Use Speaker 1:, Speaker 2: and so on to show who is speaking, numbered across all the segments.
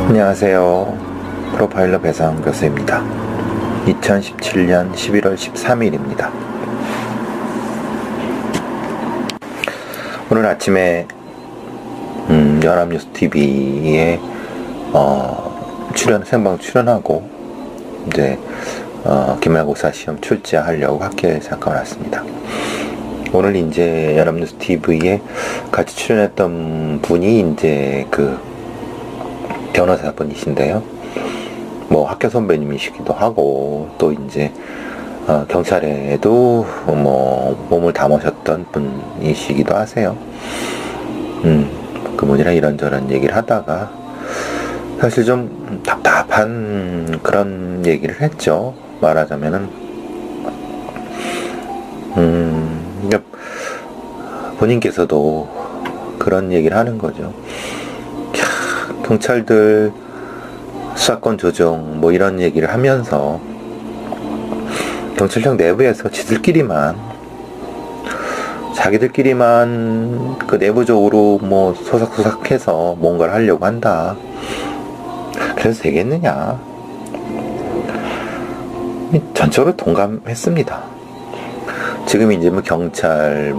Speaker 1: 안녕하세요. 프로파일러 배상훈 교수입니다. 2017년 11월 13일입니다. 오늘 아침에 연합뉴스TV에 생방 출연하고 이제 기말고사 시험 출제하려고 학교에 잠깐 왔습니다. 오늘 이제 연합뉴스TV에 같이 출연했던 분이 이제 그 변호사분이신데요. 뭐 학교 선배님이시기도 하고 또 이제 경찰에도 뭐 몸을 담으셨던 분이시기도 하세요. 그분이랑 이런저런 얘기를 하다가 사실 좀 답답한 그런 얘기를 했죠. 말하자면은 본인께서도 그런 얘기를 하는 거죠. 경찰들 수사권 조정 뭐 이런 얘기를 하면서 경찰청 내부에서 자기들끼리만 그 내부적으로 뭐 소삭소삭해서 뭔가를 하려고 한다. 그래서 되겠느냐? 전적으로 동감했습니다. 지금 이제 뭐 경찰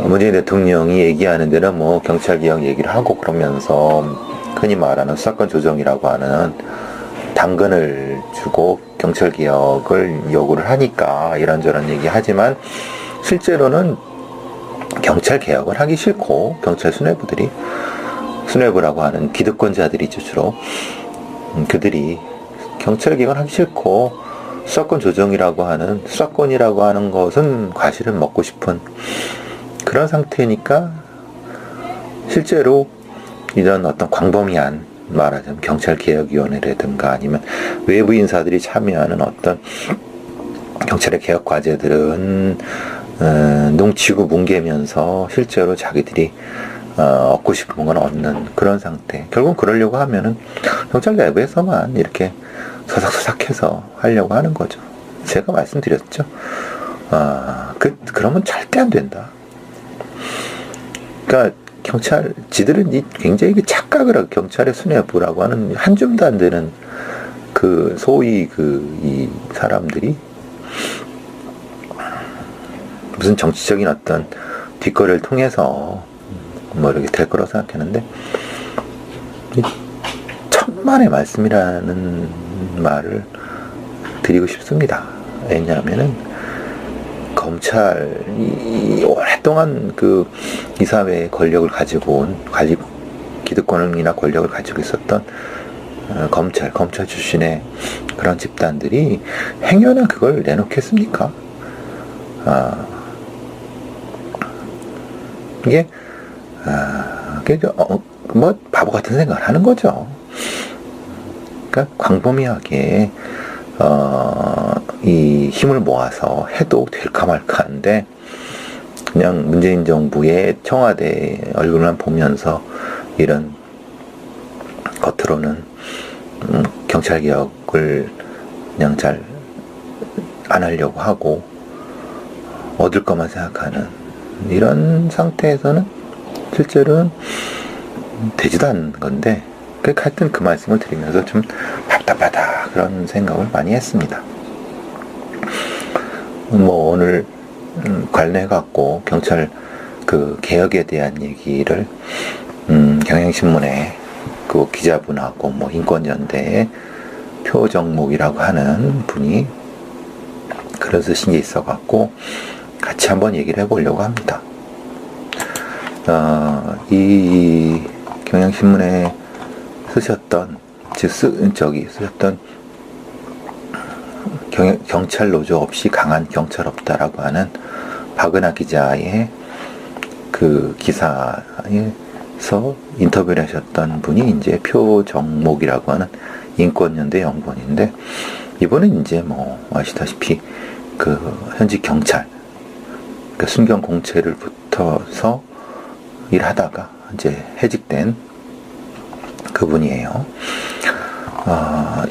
Speaker 1: 문재인 대통령이 얘기하는 데는 뭐 경찰개혁 얘기를 하고 그러면서 흔히 말하는 수사권 조정이라고 하는 당근을 주고 경찰개혁을 요구를 하니까 이런저런 얘기 하지만 실제로는 경찰개혁을 하기 싫고 경찰 수뇌부라고 하는 기득권자들이죠 주로. 그들이 경찰개혁을 하기 싫고 수사권이라고 하는 것은 과실을 먹고 싶은 그런 상태니까 실제로 이런 어떤 광범위한 말하자면 경찰개혁위원회라든가 아니면 외부 인사들이 참여하는 어떤 경찰의 개혁 과제들은 농치고 뭉개면서 실제로 자기들이 얻고 싶은 건 얻는 그런 상태. 결국 그러려고 하면은 경찰 내부에서만 이렇게 소삭소삭해서 하려고 하는 거죠. 제가 말씀드렸죠. 그러면 절대 안 된다. 그러니까 지들은 굉장히 착각을 하고 경찰의 수뇌부라고 하는 한 줌도 안 되는 그 소위 이 사람들이 무슨 정치적인 어떤 뒷거리를 통해서 뭐 이렇게 될 거라고 생각했는데 천만의 말씀이라는 말을 드리고 싶습니다. 왜냐하면은 검찰이 오랫동안 이 사회의 권력을 기득권이나 권력을 가지고 있었던 검찰 출신의 그런 집단들이 행여나 그걸 내놓겠습니까? 이게 뭐 바보 같은 생각을 하는 거죠. 그러니까 광범위하게 이 힘을 모아서 해도 될까 말까 하는데 그냥 문재인 정부의 청와대 얼굴만 보면서 이런 겉으로는 경찰개혁을 그냥 잘 안 하려고 하고 얻을 것만 생각하는 이런 상태에서는 실제로는 되지도 않는 건데 하여튼 그 말씀을 드리면서 좀 답답하다 그런 생각을 많이 했습니다. 뭐 오늘 관련해갖고 경찰 개혁에 대한 얘기를 경향신문에 그 기자분하고 뭐 인권연대의 표정목이라고 하는 분이 글을 쓰신 게 있어갖고 같이 한번 얘기를 해보려고 합니다. 이 경향신문에 쓰셨던 경찰 노조 없이 강한 경찰 없다라고 하는 박은하 기자의 그 기사에서 인터뷰를 하셨던 분이 이제 표정목이라고 하는 인권연대 연구원인데 이분은 이제 뭐 아시다시피 현직 경찰 순경 공채를 붙어서 일하다가 이제 해직된 그분이에요.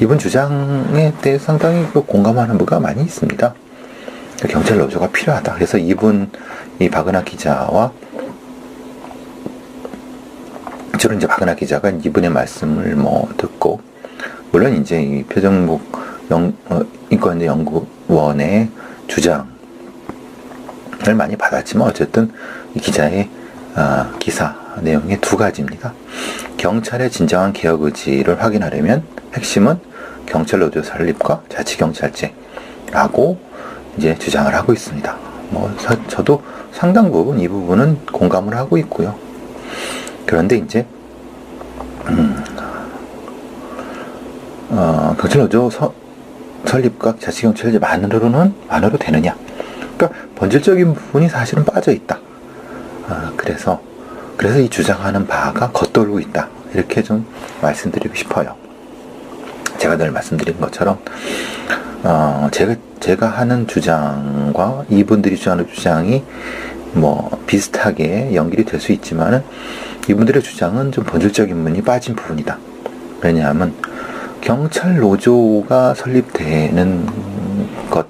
Speaker 1: 이분 주장에 대해 상당히 공감하는 부가 많이 있습니다. 경찰 노조가 필요하다. 그래서 이 박은하 기자와 주로 이제 박은하 기자가 이분의 말씀을 뭐 듣고, 물론 이제 이 표정목 인권연구원의 주장을 많이 받았지만 어쨌든 이 기자의 기사 내용의 두 가지입니다. 경찰의 진정한 개혁 의지를 확인하려면 핵심은 경찰 노조 설립과 자치경찰제라고 이제 주장을 하고 있습니다. 뭐 저도 상당 부분 이 부분은 공감을 하고 있고요. 그런데 이제 경찰 노조 설립과 자치경찰제만으로 되느냐? 그러니까 본질적인 부분이 사실은 빠져 있다. 그래서 이 주장하는 바가 겉돌고 있다. 이렇게 좀 말씀드리고 싶어요. 제가 늘 말씀드린 것처럼 제가 하는 주장과 이분들이 주장하는 주장이 뭐 비슷하게 연결이 될 수 있지만은 이분들의 주장은 좀 본질적인 부분이 빠진 부분이다. 왜냐하면 경찰 노조가 설립되는 것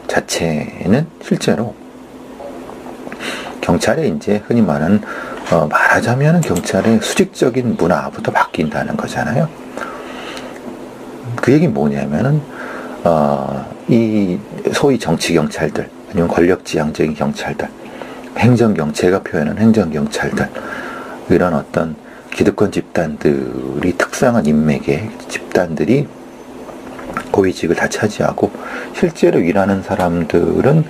Speaker 1: 자체는 실제로 경찰의 이제 흔히 말하자면 경찰의 수직적인 문화부터 바뀐다는 거잖아요. 그 얘기는 뭐냐면은 이 소위 정치 경찰들 아니면 권력지향적인 경찰들, 제가 표현한 행정경찰들, 이런 어떤 기득권 집단들이 특성한 인맥의 집단들이 고위직을 다 차지하고 실제로 일하는 사람들은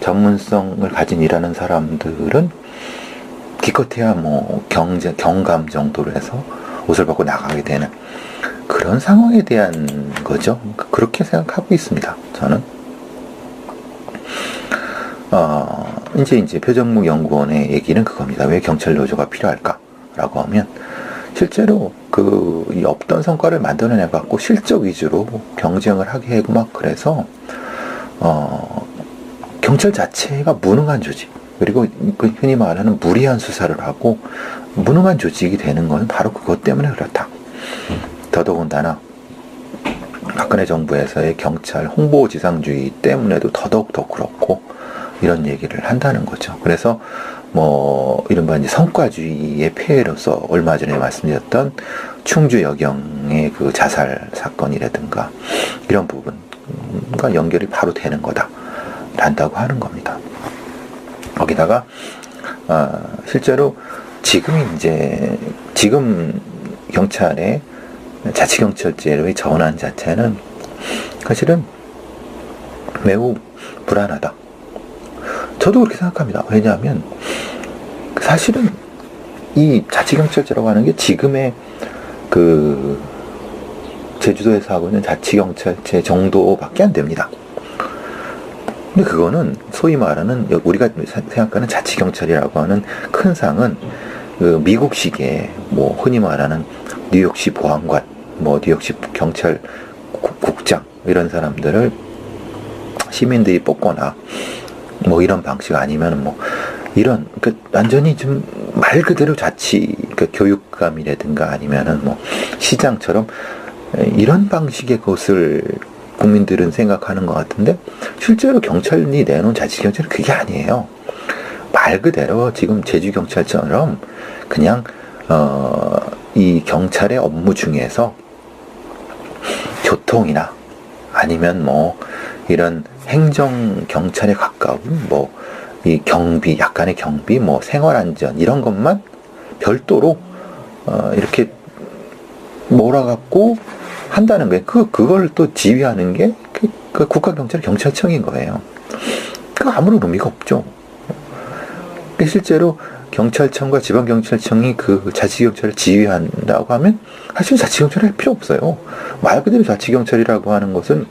Speaker 1: 전문성을 가진 일하는 사람들은 기껏해야 뭐 경감 정도로 해서 옷을 벗고 나가게 되는 그런 상황에 대한 거죠. 그렇게 생각하고 있습니다. 저는 이제 표정목 연구원의 얘기는 그겁니다. 왜 경찰 노조가 필요할까라고 하면 실제로 이 없던 성과를 만들어내 갖고 실적 위주로 경쟁을 하게 하고 막 그래서 경찰 자체가 무능한 조직, 그리고 흔히 말하는 무리한 수사를 하고 무능한 조직이 되는 건 바로 그것 때문에 그렇다. 더더군다나 박근혜 정부에서의 경찰 홍보지상주의 때문에도 더더욱 더 그렇고 이런 얘기를 한다는 거죠. 그래서 뭐 이른바 이제 성과주의의 폐해로서 얼마 전에 말씀드렸던 충주 여경의 그 자살 사건이라든가 이런 부분과 연결이 바로 되는 거다란다고 하는 겁니다. 거기다가 실제로 지금 경찰의 자치경찰제로의 전환 자체는 사실은 매우 불안하다. 저도 그렇게 생각합니다. 왜냐하면 사실은 이 자치경찰제라고 하는 게 지금의 그 제주도에서 하고 있는 자치경찰제 정도밖에 안 됩니다. 근데 그거는 소위 말하는 우리가 생각하는 자치경찰이라고 하는 큰 상은 그 미국식의 뭐 흔히 말하는 뉴욕시 보안관, 뭐 뉴욕시 경찰 국장 이런 사람들을 시민들이 뽑거나 뭐 이런 방식 아니면 뭐 이런 완전히 좀 말 그대로 자치 교육감이라든가 아니면은 뭐 시장처럼 이런 방식의 것을 국민들은 생각하는 것 같은데 실제로 경찰이 내놓은 자치경찰은 그게 아니에요. 말 그대로 지금 제주경찰처럼 그냥 이 경찰의 업무 중에서 교통이나 아니면 뭐 이런 행정경찰에 가까운 뭐 이 경비, 약간의 경비, 뭐 생활안전 이런 것만 별도로 이렇게 몰아갖고 한다는 거예요. 그걸 또 지휘하는 게 그 국가경찰청인 거예요. 그 아무런 의미가 없죠. 실제로 경찰청과 지방경찰청이 그 자치경찰을 지휘한다고 하면 사실 자치경찰을 할 필요 없어요. 말 그대로 자치경찰이라고 하는 것은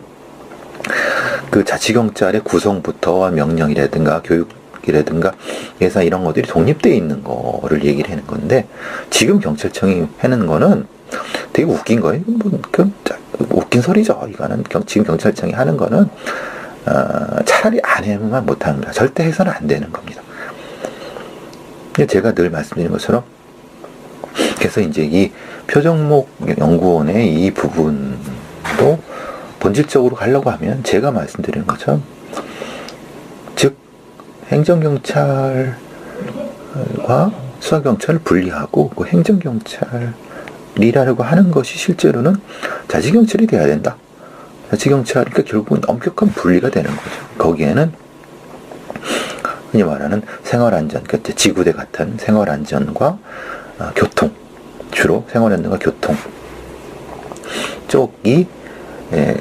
Speaker 1: 그 자치경찰의 구성부터 명령이라든가 교육이라든가 예산 이런 것들이 독립되어 있는 거를 얘기를 하는 건데 지금 경찰청이 하는 거는 되게 웃긴 거예요. 뭐, 웃긴 소리죠. 이거는 지금 경찰청이 하는 거는 차라리 안 해만 못하는 거다. 절대 해서는 안 되는 겁니다. 제가 늘 말씀드린 것처럼 그래서 이제 이 표정목 연구원의 이 부분도 본질적으로 가려고 하면 제가 말씀드리는 것처럼 즉 행정경찰과 수사경찰을 분리하고 그 행정경찰이라고 하는 것이 실제로는 자치경찰이 돼야 된다. 자치경찰이니까 결국은 엄격한 분리가 되는 거죠. 거기에는 흔히 말하는 생활안전, 그러니까 지구대 같은 생활안전과 교통, 주로 생활안전과 교통 쪽이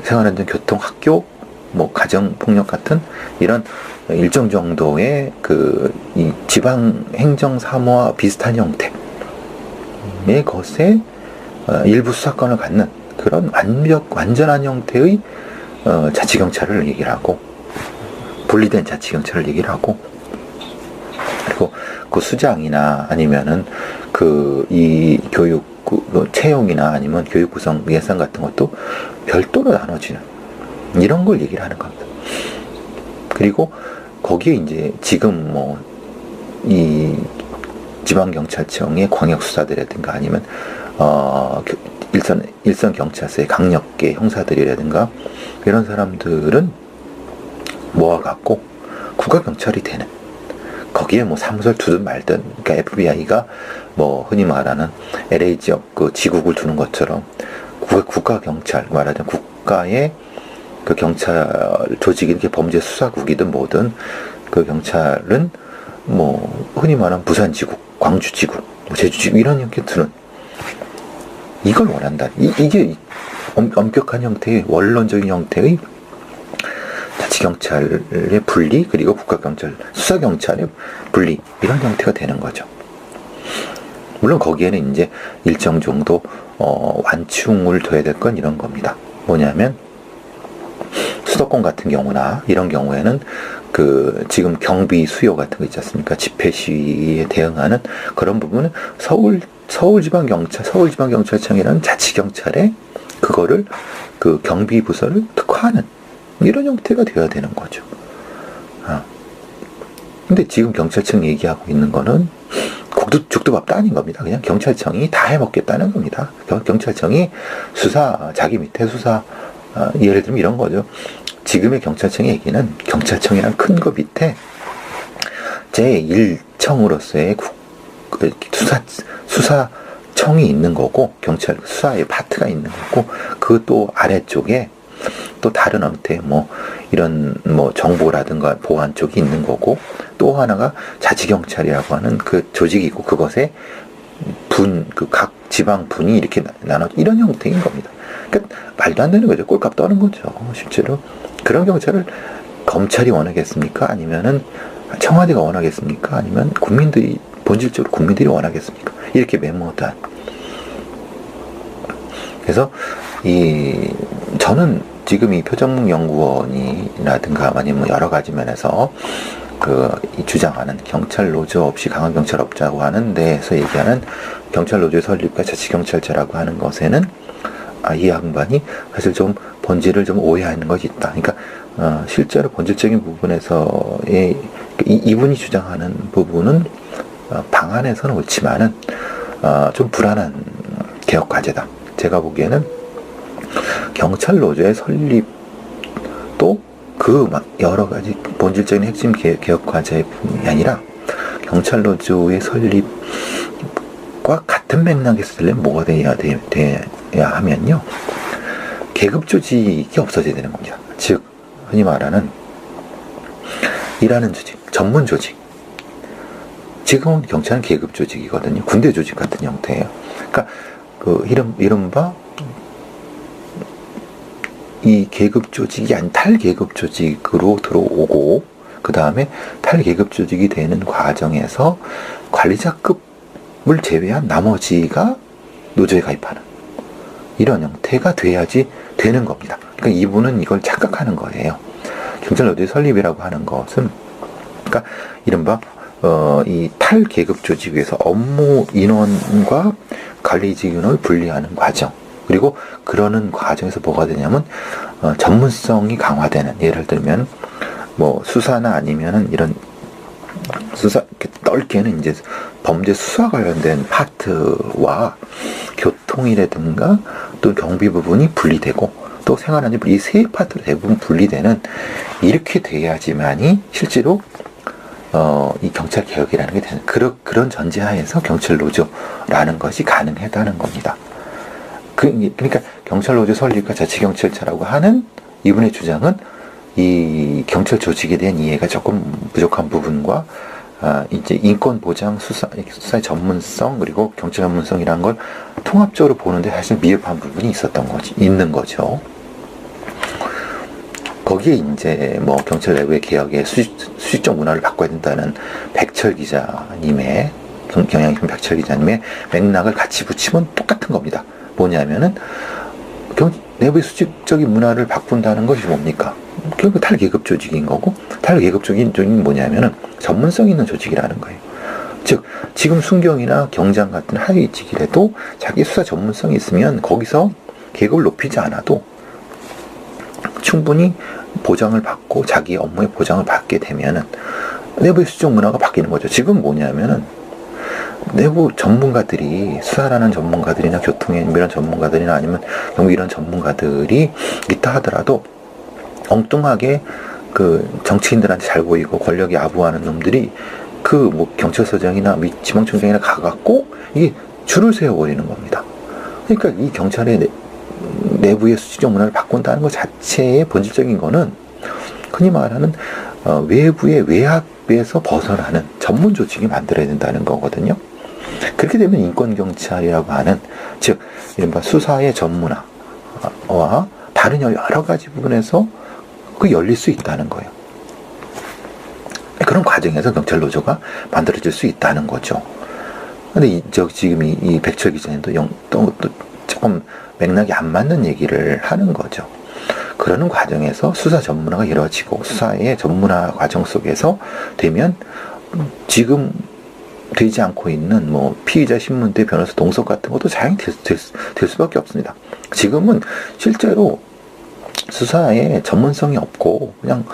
Speaker 1: 생활안전, 교통, 학교, 뭐 가정폭력 같은 이런 일정 정도의 이 지방 행정 사무와 비슷한 형태의 것에 일부 수사권을 갖는 그런 완전한 형태의 자치경찰을 얘기를 하고, 분리된 자치경찰을 얘기를 하고, 그리고 그 수장이나 아니면은 이 교육 채용이나 아니면 교육 구성 예산 같은 것도 별도로 나눠지는 이런 걸 얘기를 하는 겁니다. 그리고 거기에 이제 지금 뭐 이 지방경찰청의 광역수사들이라든가 아니면 일선 경찰서의 강력계 형사들이라든가 이런 사람들은 모아갖고 국가경찰이 되는, 거기에 뭐 사무소를 두든 말든, 그러니까 FBI가 뭐 흔히 말하는 LA 지역 그 지국을 두는 것처럼 국가경찰, 말하자면 국가의 그 경찰 조직이 이렇게 범죄 수사국이든 뭐든 그 경찰은 뭐 흔히 말하는 부산지국, 광주지국, 뭐 제주지국 이런 형태 두는, 이걸 원한다. 이게 엄격한 형태의 원론적인 형태의 자치경찰의 분리, 그리고 국가경찰, 수사경찰의 분리, 이런 형태가 되는 거죠. 물론 거기에는 이제 일정 정도 완충을 둬야 될 건 이런 겁니다. 뭐냐면 수도권 같은 경우나 이런 경우에는 지금 경비 수요 같은 거 있지 않습니까? 집회 시위에 대응하는 그런 부분은 서울지방경찰청이라는 자치경찰에 그거를 그 경비 부서를 특화하는 이런 형태가 되어야 되는 거죠. 근데 지금 경찰청 얘기하고 있는 거는 죽도 밥도 아닌 겁니다. 그냥 경찰청이 다 해먹겠다는 겁니다. 경찰청이 자기 밑에 수사, 예를 들면 이런 거죠. 지금의 경찰청의 얘기는 경찰청이란 큰 거 밑에 제1청으로서의 수사청이 있는 거고, 경찰 수사의 파트가 있는 거고, 그 또 아래쪽에 또 다른 형태 이런 정보라든가 보안 쪽이 있는 거고, 또 하나가 자치경찰이라고 하는 그 조직이 있고, 그것에 각 지방 분이 이렇게 나눠, 이런 형태인 겁니다. 그러니까 말도 안 되는 거죠. 꼴값 떠는 거죠. 실제로 그런 경찰을 검찰이 원하겠습니까? 아니면은 청와대가 원하겠습니까? 아니면 본질적으로 국민들이 원하겠습니까? 이렇게 메모한. 그래서 저는 지금 이 표정문 연구원이라든가 아니면 여러 가지 면에서 이 주장하는 경찰 노조 없이 강한 경찰 없자고 하는 데에서 얘기하는 경찰 노조의 설립과 자치경찰제라고 하는 것에는 이 양반이 사실 좀 본질을 좀 오해하는 것이 있다. 그러니까 실제로 본질적인 부분에서의 이분이 주장하는 부분은 방안에서는 옳지만은 좀 불안한 개혁 과제다. 제가 보기에는 경찰 노조의 설립도 여러 가지 본질적인 핵심 개혁 과제뿐이 아니라 경찰 노조의 설립과 같은 맥락에서 되려면 뭐가 돼야 하면요, 계급 조직이 없어져야 되는 겁니다. 즉 흔히 말하는 일하는 조직, 전문 조직. 지금은 경찰은 계급 조직이거든요. 군대 조직 같은 형태예요. 그러니까 이른바 이 계급 조직이 아닌 탈계급 조직으로 들어오고, 그 다음에 탈계급 조직이 되는 과정에서 관리자급을 제외한 나머지가 노조에 가입하는 이런 형태가 돼야지 되는 겁니다. 그러니까 이분은 이걸 착각하는 거예요. 경찰 노조의 설립이라고 하는 것은, 그러니까 이른바 이 탈계급 조직에서 업무 인원과 관리 직원을 분리하는 과정, 그리고 그러는 과정에서 뭐가 되냐면 전문성이 강화되는, 예를 들면 수사나 아니면은 이런 수사, 넓게는 이제 범죄 수사 관련된 파트와 교통이라든가 또 경비 부분이 분리되고, 또 생활안전, 이 세 파트로 대부분 분리되는, 이렇게 돼야지만이 실제로 이 경찰 개혁이라는 게 되는, 그런 전제하에서 경찰 노조라는 것이 가능하다는 겁니다. 그러니까 경찰 노조 설립과 자치경찰차라고 하는 이분의 주장은 이 경찰 조직에 대한 이해가 조금 부족한 부분과 이제 인권 보장, 수사의 전문성, 그리고 경찰 전문성이라는 걸 통합적으로 보는데 사실 미흡한 부분이 있는 거죠. 거기에 이제 뭐 경찰 내부의 개혁의 수직적 문화를 바꿔야 된다는 백철 기자님의, 경향신문 백철 기자님의 맥락을 같이 붙이면 똑같은 겁니다. 뭐냐면은 내부의 수직적인 문화를 바꾼다는 것이 뭡니까? 결국 탈계급 조직인 거고, 탈계급 조직이 뭐냐면은 전문성 있는 조직이라는 거예요. 즉 지금 순경이나 경장 같은 하위직이라도 자기 수사 전문성이 있으면 거기서 계급을 높이지 않아도 충분히 보장을 받고 자기 업무의 보장을 받게 되면은 내부의 수직 문화가 바뀌는 거죠. 지금 뭐냐면은 내부 전문가들이, 수사라는 전문가들이나 교통의 이런 전문가들이나 아니면 경비 이런 전문가들이 있다 하더라도 엉뚱하게 그 정치인들한테 잘 보이고 권력이 아부하는 놈들이 그 뭐 경찰서장이나 지방청장이나 가갖고 이게 줄을 세워버리는 겁니다. 그러니까 이 경찰의 내부의 수직적 문화를 바꾼다는 것 자체의 본질적인 거는 흔히 말하는 외부의 외압에서 벗어나는 전문 조직이 만들어야 된다는 거거든요. 그렇게 되면 인권경찰이라고 하는, 즉 이른바 수사의 전문화와 다른 여러 가지 부분에서 열릴 수 있다는 거예요. 그런 과정에서 경찰 노조가 만들어질 수 있다는 거죠. 근데 지금 이 백철 기자님도 또 조금 맥락이 안 맞는 얘기를 하는 거죠. 그러는 과정에서 수사 전문화가 이루어지고 수사의 전문화 과정 속에서 되면 지금 되지 않고 있는 뭐 피의자 신문대 변호사 동석 같은 것도 자연히 될 수밖에 없습니다. 지금은 실제로 수사에 전문성이 없고 그냥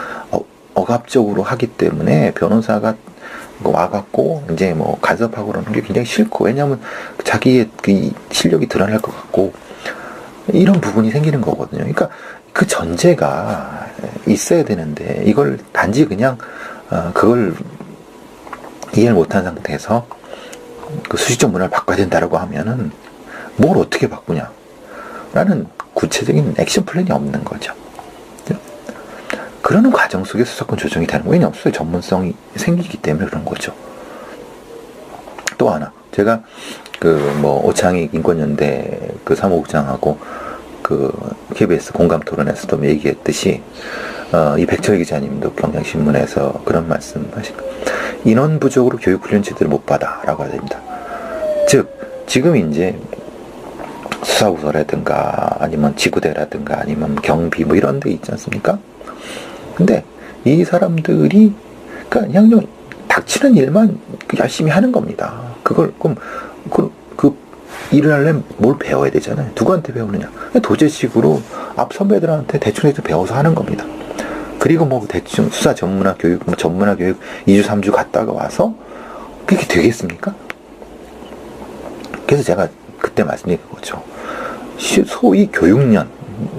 Speaker 1: 억압적으로 하기 때문에 변호사가 와갖고 이제 뭐 간섭하고 그러는 게 굉장히 싫고, 왜냐하면 자기의 그 실력이 드러날 것 같고 이런 부분이 생기는 거거든요. 그러니까 그 전제가 있어야 되는데 이걸 단지 그냥 그걸 이해를 못한 상태에서 그 수직적 문화를 바꿔야 된다라고 하면은 뭘 어떻게 바꾸냐 라는 구체적인 액션 플랜이 없는 거죠. 그러는 과정 속에 수사권 조정이 되는 거예요. 왜냐하면 수사의 전문성이 생기기 때문에 그런 거죠. 또 하나, 제가 오창익 인권연대 그 사무국장하고 그 KBS 공감 토론에서도 얘기했듯이 이 백철 기자님도 경향신문에서 그런 말씀 하신 거, 인원 부족으로 교육훈련 제대로 못 받아라고 합니다. 즉 지금 이제 수사부서라든가 아니면 지구대라든가 아니면 경비 뭐 이런 데 있지 않습니까? 근데 이 사람들이 그냥 닥치는 일만 열심히 하는 겁니다. 그걸 그럼 그 일을 하려면 뭘 배워야 되잖아요. 누구한테 배우느냐? 도제식으로 앞 선배들한테 대충 배워서 하는 겁니다. 그리고 뭐 대충 수사 전문화 교육, 뭐 전문화 교육 2주 3주 갔다가 와서 그게 되겠습니까? 그래서 제가 그때 말씀드린 거죠. 소위 교육년,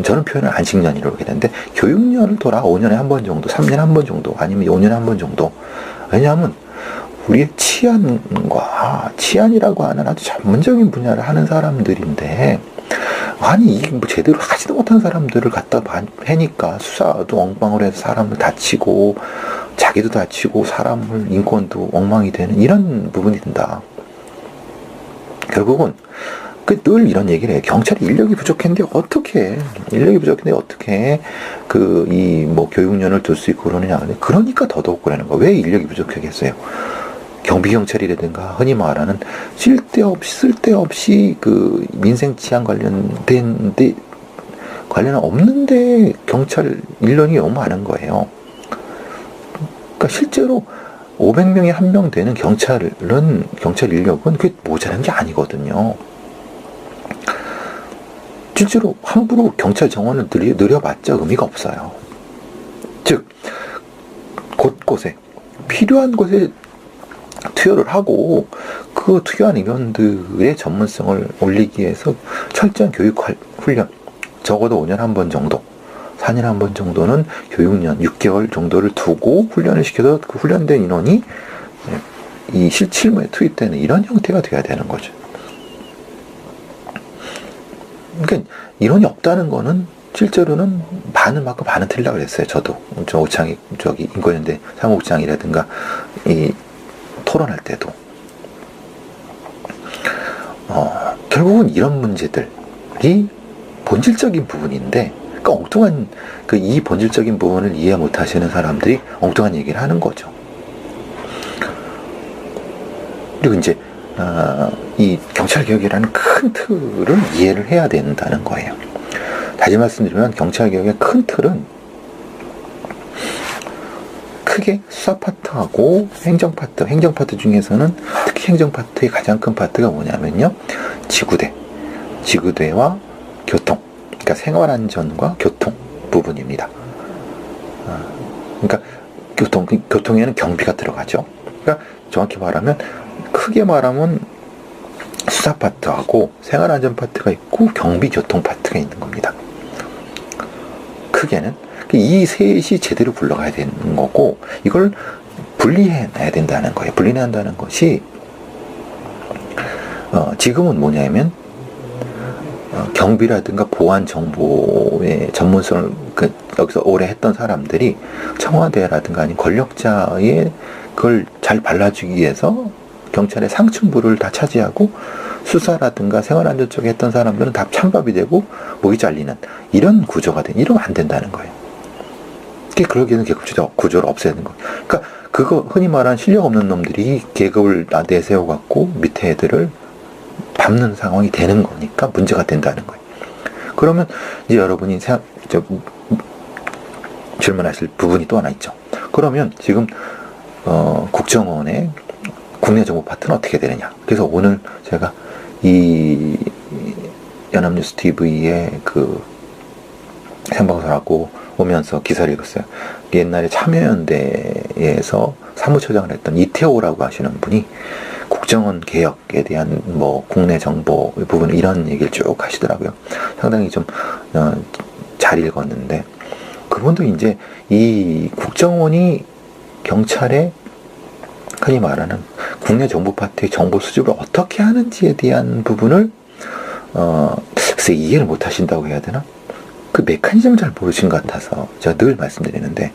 Speaker 1: 저는 표현을 안식년이라고 하는데 교육년을 돌아 5년에 한 번 정도, 3년에 한 번 정도, 아니면 5년에 한 번 정도. 왜냐하면 우리의 치안이라고 하는 아주 전문적인 분야를 하는 사람들인데, 아니 이게 뭐 제대로 하지도 못한 사람들을 갖다 해니까 수사도 엉망으로 해서 사람을 다치고 자기도 다치고 사람을 인권도 엉망이 되는 이런 부분이 된다. 결국은 늘 이런 얘기를 해요. 경찰이 인력이 부족한데 어떻게 교육년을 둘 수 있고 그러느냐. 그러니까 더더욱 그러는 거야. 왜 인력이 부족하겠어요? 경비경찰이라든가 흔히 말하는 쓸데없이 그 민생 치안 관련된 데 관련 없는데 경찰 인력이 너무 많은 거예요. 그러니까 실제로 500명에 1명 되는 경찰 인력은 그게 모자란 게 아니거든요. 실제로 함부로 경찰 정원을 늘려봤자 의미가 없어요. 즉 곳곳에 필요한 곳에 투여를 하고 그 투여한 인원들의 전문성을 올리기 위해서 철저한 교육 훈련, 적어도 5년에 한 번 정도, 4년에 한 번 정도는 교육년 6개월 정도를 두고 훈련을 시켜서 그 훈련된 인원이 이 실무에 투입되는 이런 형태가 돼야 되는 거죠. 그러니까 인원이 없다는 거는 실제로는 반은 맞고 반은 틀리라고 그랬어요. 저도 저 오창익 저기 인권연대 사무국장이라든가 이 토론할 때도 결국은 이런 문제들이 본질적인 부분인데, 그러니까 엉뚱한 이 본질적인 부분을 이해 못하시는 사람들이 엉뚱한 얘기를 하는 거죠. 그리고 이제 이 경찰개혁이라는 큰 틀을 이해를 해야 된다는 거예요. 다시 말씀드리면 경찰개혁의 큰 틀은 크게 수사 파트하고 행정 파트 중에서는 특히 행정 파트의 가장 큰 파트가 뭐냐면요, 지구대와 교통, 그러니까 생활안전과 교통 부분입니다. 그러니까 교통에는 경비가 들어가죠. 그러니까 정확히 말하면, 크게 말하면 수사 파트하고 생활안전 파트가 있고 경비 교통 파트가 있는 겁니다. 크게는 이 셋이 제대로 굴러가야 되는 거고, 이걸 분리해놔야 된다는 거예요. 분리한다는 것이 지금은 뭐냐면 경비라든가 보안 정보의 전문성을 여기서 오래 했던 사람들이 청와대라든가 아니면 권력자의 그걸 잘 발라주기 위해서 경찰의 상층부를 다 차지하고, 수사라든가 생활안전 쪽에 했던 사람들은 다 찬밥이 되고 목이 잘리는 이런 구조가 이러면 안 된다는 거예요. 그러기에는 계급 구조를 없애야 되는 거예요. 그러니까 그거 흔히 말하는 실력 없는 놈들이 계급을 내세워갖고 밑에 애들을 밟는 상황이 되는 거니까 문제가 된다는 거예요. 그러면 이제 여러분이 질문하실 부분이 또 하나 있죠. 그러면 지금 국정원의 국내정보 파트는 어떻게 되느냐. 그래서 오늘 제가 이 연합뉴스 TV의 그 생방송하고 오면서 기사를 읽었어요. 옛날에 참여연대에서 사무처장을 했던 이태호라고 하시는 분이 국정원 개혁에 대한 국내 정보 부분을 이런 얘기를 쭉 하시더라고요. 상당히 좀 잘 읽었는데, 그분도 이제 이 국정원이 경찰의 흔히 말하는 국내 정보 파트의 정보 수집을 어떻게 하는지에 대한 부분을 글쎄 이해를 못 하신다고 해야 되나? 그 메커니즘을 잘 모르신 것 같아서 제가 늘 말씀드리는데,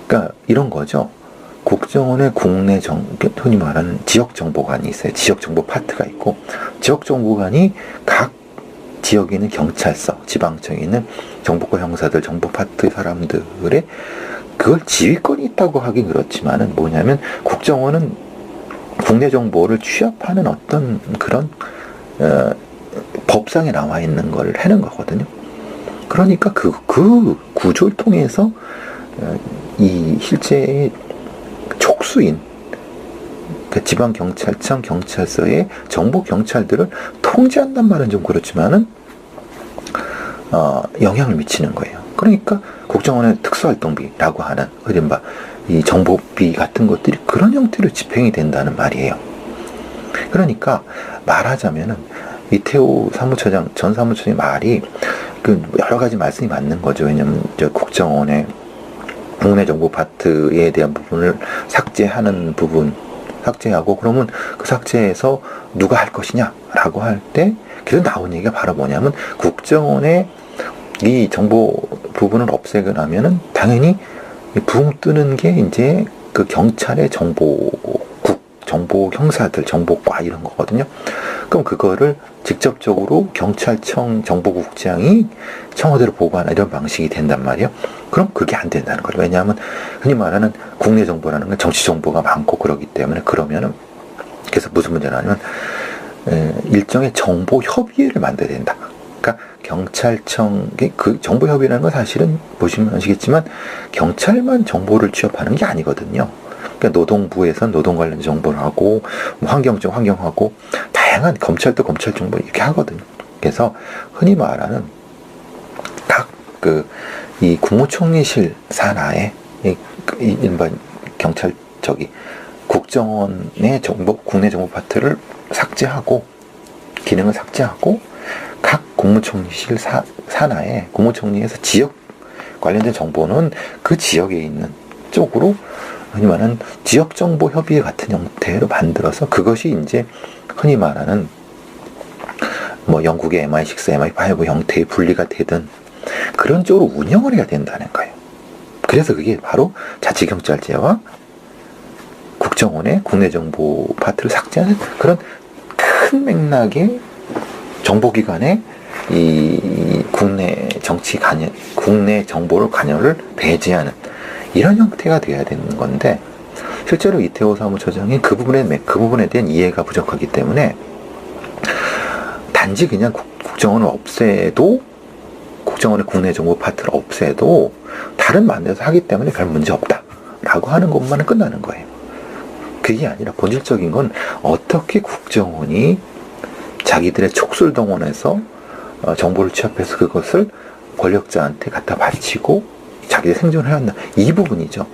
Speaker 1: 그러니까 이런 거죠. 국정원의 국내 흔히 말하는 지역정보관이 있어요. 지역정보 파트가 있고, 지역정보관이 각 지역에 있는 경찰서, 지방청에 있는 정보과 형사들, 정보 파트 사람들의 그걸 지휘권이 있다고 하긴 그렇지만은 뭐냐면, 국정원은 국내 정보를 취합하는 어떤 그런 법상에 나와 있는 걸 하는 거거든요. 그러니까 그 구조를 통해서 이 실제의 촉수인 지방경찰청, 경찰서의 정보경찰들을 통제한단 말은 좀 그렇지만은 영향을 미치는 거예요. 그러니까 국정원의 특수활동비라고 하는 이른바 이 정보비 같은 것들이 그런 형태로 집행이 된다는 말이에요. 그러니까 말하자면은 이태호 사무처장, 전 사무처장의 말이 여러 가지 말씀이 맞는 거죠. 왜냐면 국정원의 국내 정보 파트에 대한 부분을 삭제하고, 그러면 그 삭제해서 누가 할 것이냐라고 할 때 계속 나온 얘기가 바로 뭐냐면, 국정원의 이 정보 부분을 없애고 나면은 당연히 붕 뜨는 게 이제 그 경찰의 정보 형사들, 정보과 이런 거거든요. 그럼 그거를 직접적으로 경찰청 정보국장이 청와대로 보고하는 이런 방식이 된단 말이에요. 그럼 그게 안 된다는 거죠. 왜냐하면 흔히 말하는 국내 정보라는 건 정치 정보가 많고 그러기 때문에, 그러면은 그래서 무슨 문제가 나냐면 일종의 정보 협의회를 만들어야 된다. 그러니까 경찰청, 그 정보 협의라는 건 사실은 보시면 아시겠지만 경찰만 정보를 취합하는 게 아니거든요. 그러니까 노동부에선 노동 관련 정보를 하고, 환경청 환경하고, 다양한 검찰도 검찰 정보 이렇게 하거든요. 그래서 흔히 말하는 각 이 국무총리실 산하에 일반 경찰 국정원의 국내 정보 파트를 삭제하고, 기능을 삭제하고, 각 국무총리실 산하에 국무총리에서 지역 관련된 정보는 그 지역에 있는 쪽으로 흔히 말하는 지역정보협의회 같은 형태로 만들어서 그것이 이제 흔히 말하는 뭐 영국의 MI6, MI5 형태의 분리가 되든 그런 쪽으로 운영을 해야 된다는 거예요. 그래서 그게 바로 자치경찰제와 국정원의 국내정보 파트를 삭제하는 그런 큰 맥락의 정보기관의 이 국내 정치 관여, 국내 정보를 관여를 배제하는 이런 형태가 돼야 되는 건데 실제로 이태호 사무처장이 그 부분에 대한 이해가 부족하기 때문에 단지 그냥 국정원을 없애도 국정원의 국내 정보 파트를 없애도 다른 만들어서 하기 때문에 별 문제 없다라고 하는 것만은 끝나는 거예요. 그게 아니라 본질적인 건 어떻게 국정원이 자기들의 촉수를 동원해서 정보를 취합해서 그것을 권력자한테 갖다 바치고 자기들 생존을 해왔나 이 부분이죠.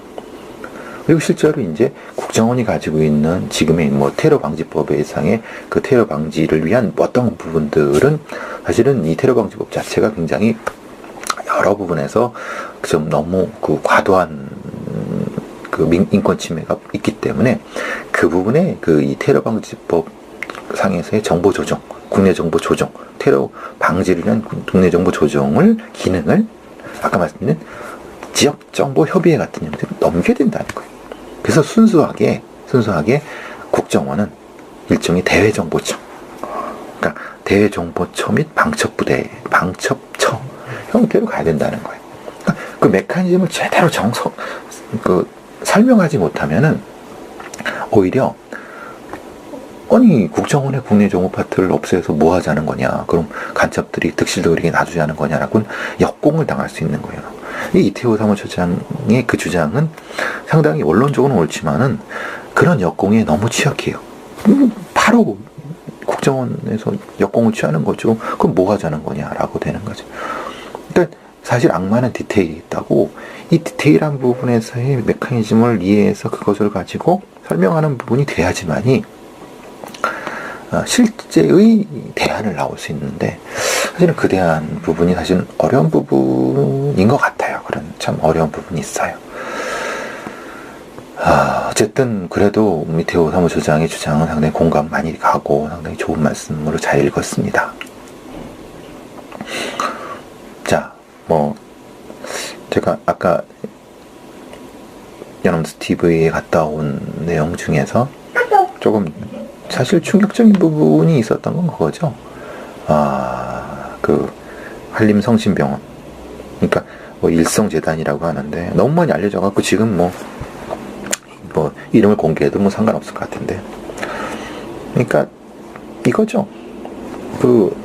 Speaker 1: 그리고 실제로 이제 국정원이 가지고 있는 지금의 뭐 테러 방지법 예상의 그 테러 방지를 위한 어떤 부분들은 사실은 이 테러 방지법 자체가 굉장히 여러 부분에서 좀 너무 그 과도한 그 인권 침해가 있기 때문에 그 부분에 그 이 테러 방지법 상에서의 정보 조정, 국내 정보 조정, 테러 방지를 위한 국내 정보 조정을 기능을 아까 말씀드린 지역 정보 협의회 같은 형태로 넘겨야 된다는 거예요. 그래서 순수하게 국정원은 일종의 대외정보청, 그러니까 대외정보처 및 방첩부대, 방첩처 형태로 가야 된다는 거예요. 그러니까 그 메커니즘을 제대로 설명하지 못하면은 오히려 아니 국정원의 국내 정보 파트를 없애서 뭐 하자는 거냐, 그럼 간첩들이 득실도리게 놔두자는 거냐라고는 역공을 당할 수 있는 거예요. 이 이태호 사무처장의 그 주장은 상당히 원론적으로는 옳지만은 그런 역공에 너무 취약해요. 바로 국정원에서 역공을 취하는 거죠. 그럼 뭐 하자는 거냐라고 되는 거죠. 그러니까 사실 악마는 디테일이 있다고 이 디테일한 부분에서의 메커니즘을 이해해서 그것을 가지고 설명하는 부분이 돼야지만이 실제의 대안을 나올 수 있는데 사실은 그 대안 부분이 사실은 어려운 부분인 것 같아요. 그런 참 어려운 부분이 있어요. 어쨌든 그래도 이태호 사무처장의 주장은 상당히 공감 많이 가고 상당히 좋은 말씀으로 잘 읽었습니다. 자, 뭐 제가 아까 연엄스 TV에 갔다 온 내용 중에서 조금 사실 충격적인 부분이 있었던 건 그거죠. 그 한림성심병원, 그러니까 뭐 일성재단이라고 하는데 너무 많이 알려져갖고 지금 뭐 이름을 공개해도 뭐 상관없을 것 같은데, 그러니까 이거죠. 그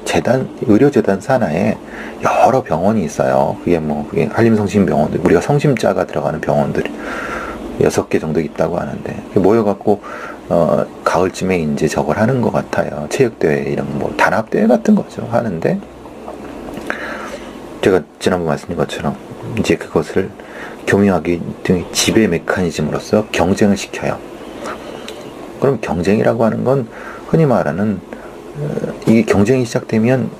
Speaker 1: 재단, 의료재단 산하에 여러 병원이 있어요. 그게 한림성심병원, 우리가 성심자가 들어가는 병원들이 6개 정도 있다고 하는데, 모여갖고, 가을쯤에 이제 저걸 하는 것 같아요. 체육대회, 이런 단합대회 같은 거죠. 하는데, 제가 지난번 말씀드린 것처럼, 이제 그것을 교묘하게 지배 메커니즘으로서 경쟁을 시켜요. 그럼 경쟁이라고 하는 건 흔히 말하는 이게 경쟁이 시작되면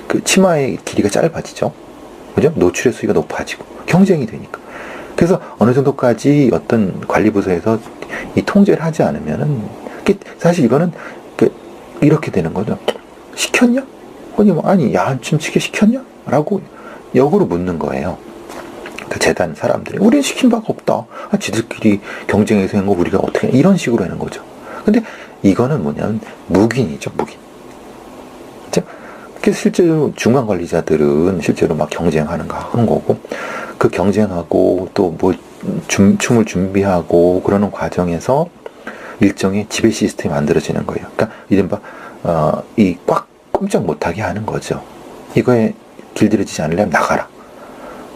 Speaker 1: 그 치마의 길이가 짧아지죠. 그죠? 노출의 수위가 높아지고 경쟁이 되니까. 그래서 어느 정도까지 어떤 관리부서에서 이 통제를 하지 않으면은 사실 이거는 이렇게 되는 거죠. 시켰냐? 아니 야한춤 치게 시켰냐? 라고 역으로 묻는 거예요. 그 재단 사람들이 우리는 시킨 바가 없다. 지들끼리 경쟁해서 한 거 우리가 어떻게 이런 식으로 하는 거죠. 근데 이거는 뭐냐면 묵인이죠, 묵인. 그래서 실제로 중간 관리자들은 실제로 막 경쟁하는 거고, 그 경쟁하고 또 춤을 준비하고 그러는 과정에서 일종의 지배 시스템이 만들어지는 거예요. 그러니까 이른바 이 꽉 꼼짝 못하게 하는 거죠. 이거에 길들여지지 않으려면 나가라.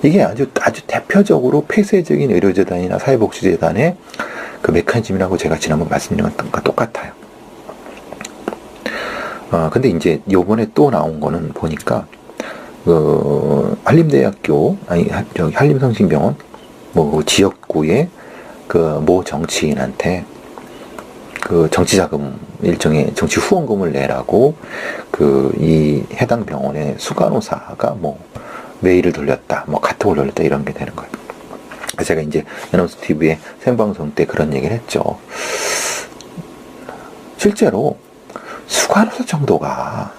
Speaker 1: 이게 아주 대표적으로 폐쇄적인 의료재단이나 사회복지재단의 그 메커니즘이라고 제가 지난번 말씀드린 것과 똑같아요. 근데 이제 요번에 또 나온 거는 보니까, 한림대학교, 한림성심병원, 지역구의 모 정치인한테 정치자금, 일종의 정치 후원금을 내라고, 이 해당 병원의 수간호사가 메일을 돌렸다, 뭐 카톡을 돌렸다 이런 게 되는 거예요. 제가 이제 연합수 TV의 생방송 때 그런 얘기를 했죠. 실제로 수간호사 정도가,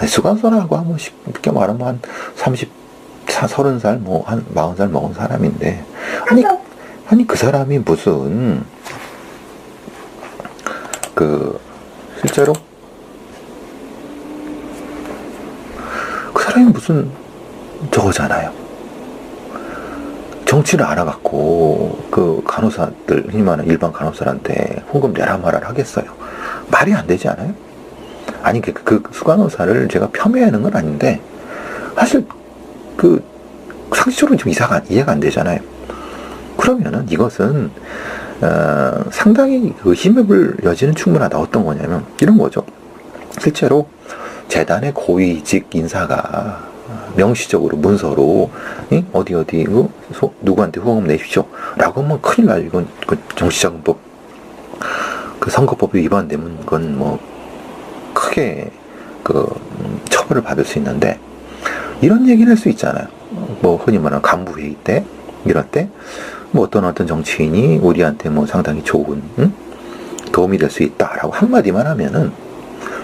Speaker 1: 수간호사라고 하면 쉽게 말하면 한 30살, 뭐 한 40살 먹은 사람인데, 아니 그 사람이 무슨 실제로 그 사람이 무슨 저거잖아요. 정치를 알아갖고 그 간호사들, 흔히 말하는 일반 간호사한테 후금 내라 말을 하겠어요. 말이 안 되지 않아요? 아니 그 수간호사를 제가 폄훼하는 건 아닌데, 사실 상식적으로 좀 이해가 안 되잖아요. 그러면은 이것은 상당히 힘을 여지는 충분하다. 어떤 거냐면 이런 거죠. 실제로 재단의 고위직 인사가 명시적으로 문서로 어디 누구한테 후원금 내십시오 라고 하면 큰일 나요. 이건 정치자금법, 선거법이 위반되면 그건 뭐 크게 처벌을 받을 수 있는데, 이런 얘기를 할 수 있잖아요. 뭐 흔히 말하는 간부회의 때, 이럴 때 뭐 어떤 정치인이 우리한테 뭐 상당히 좋은 도움이 될 수 있다라고 한마디만 하면은,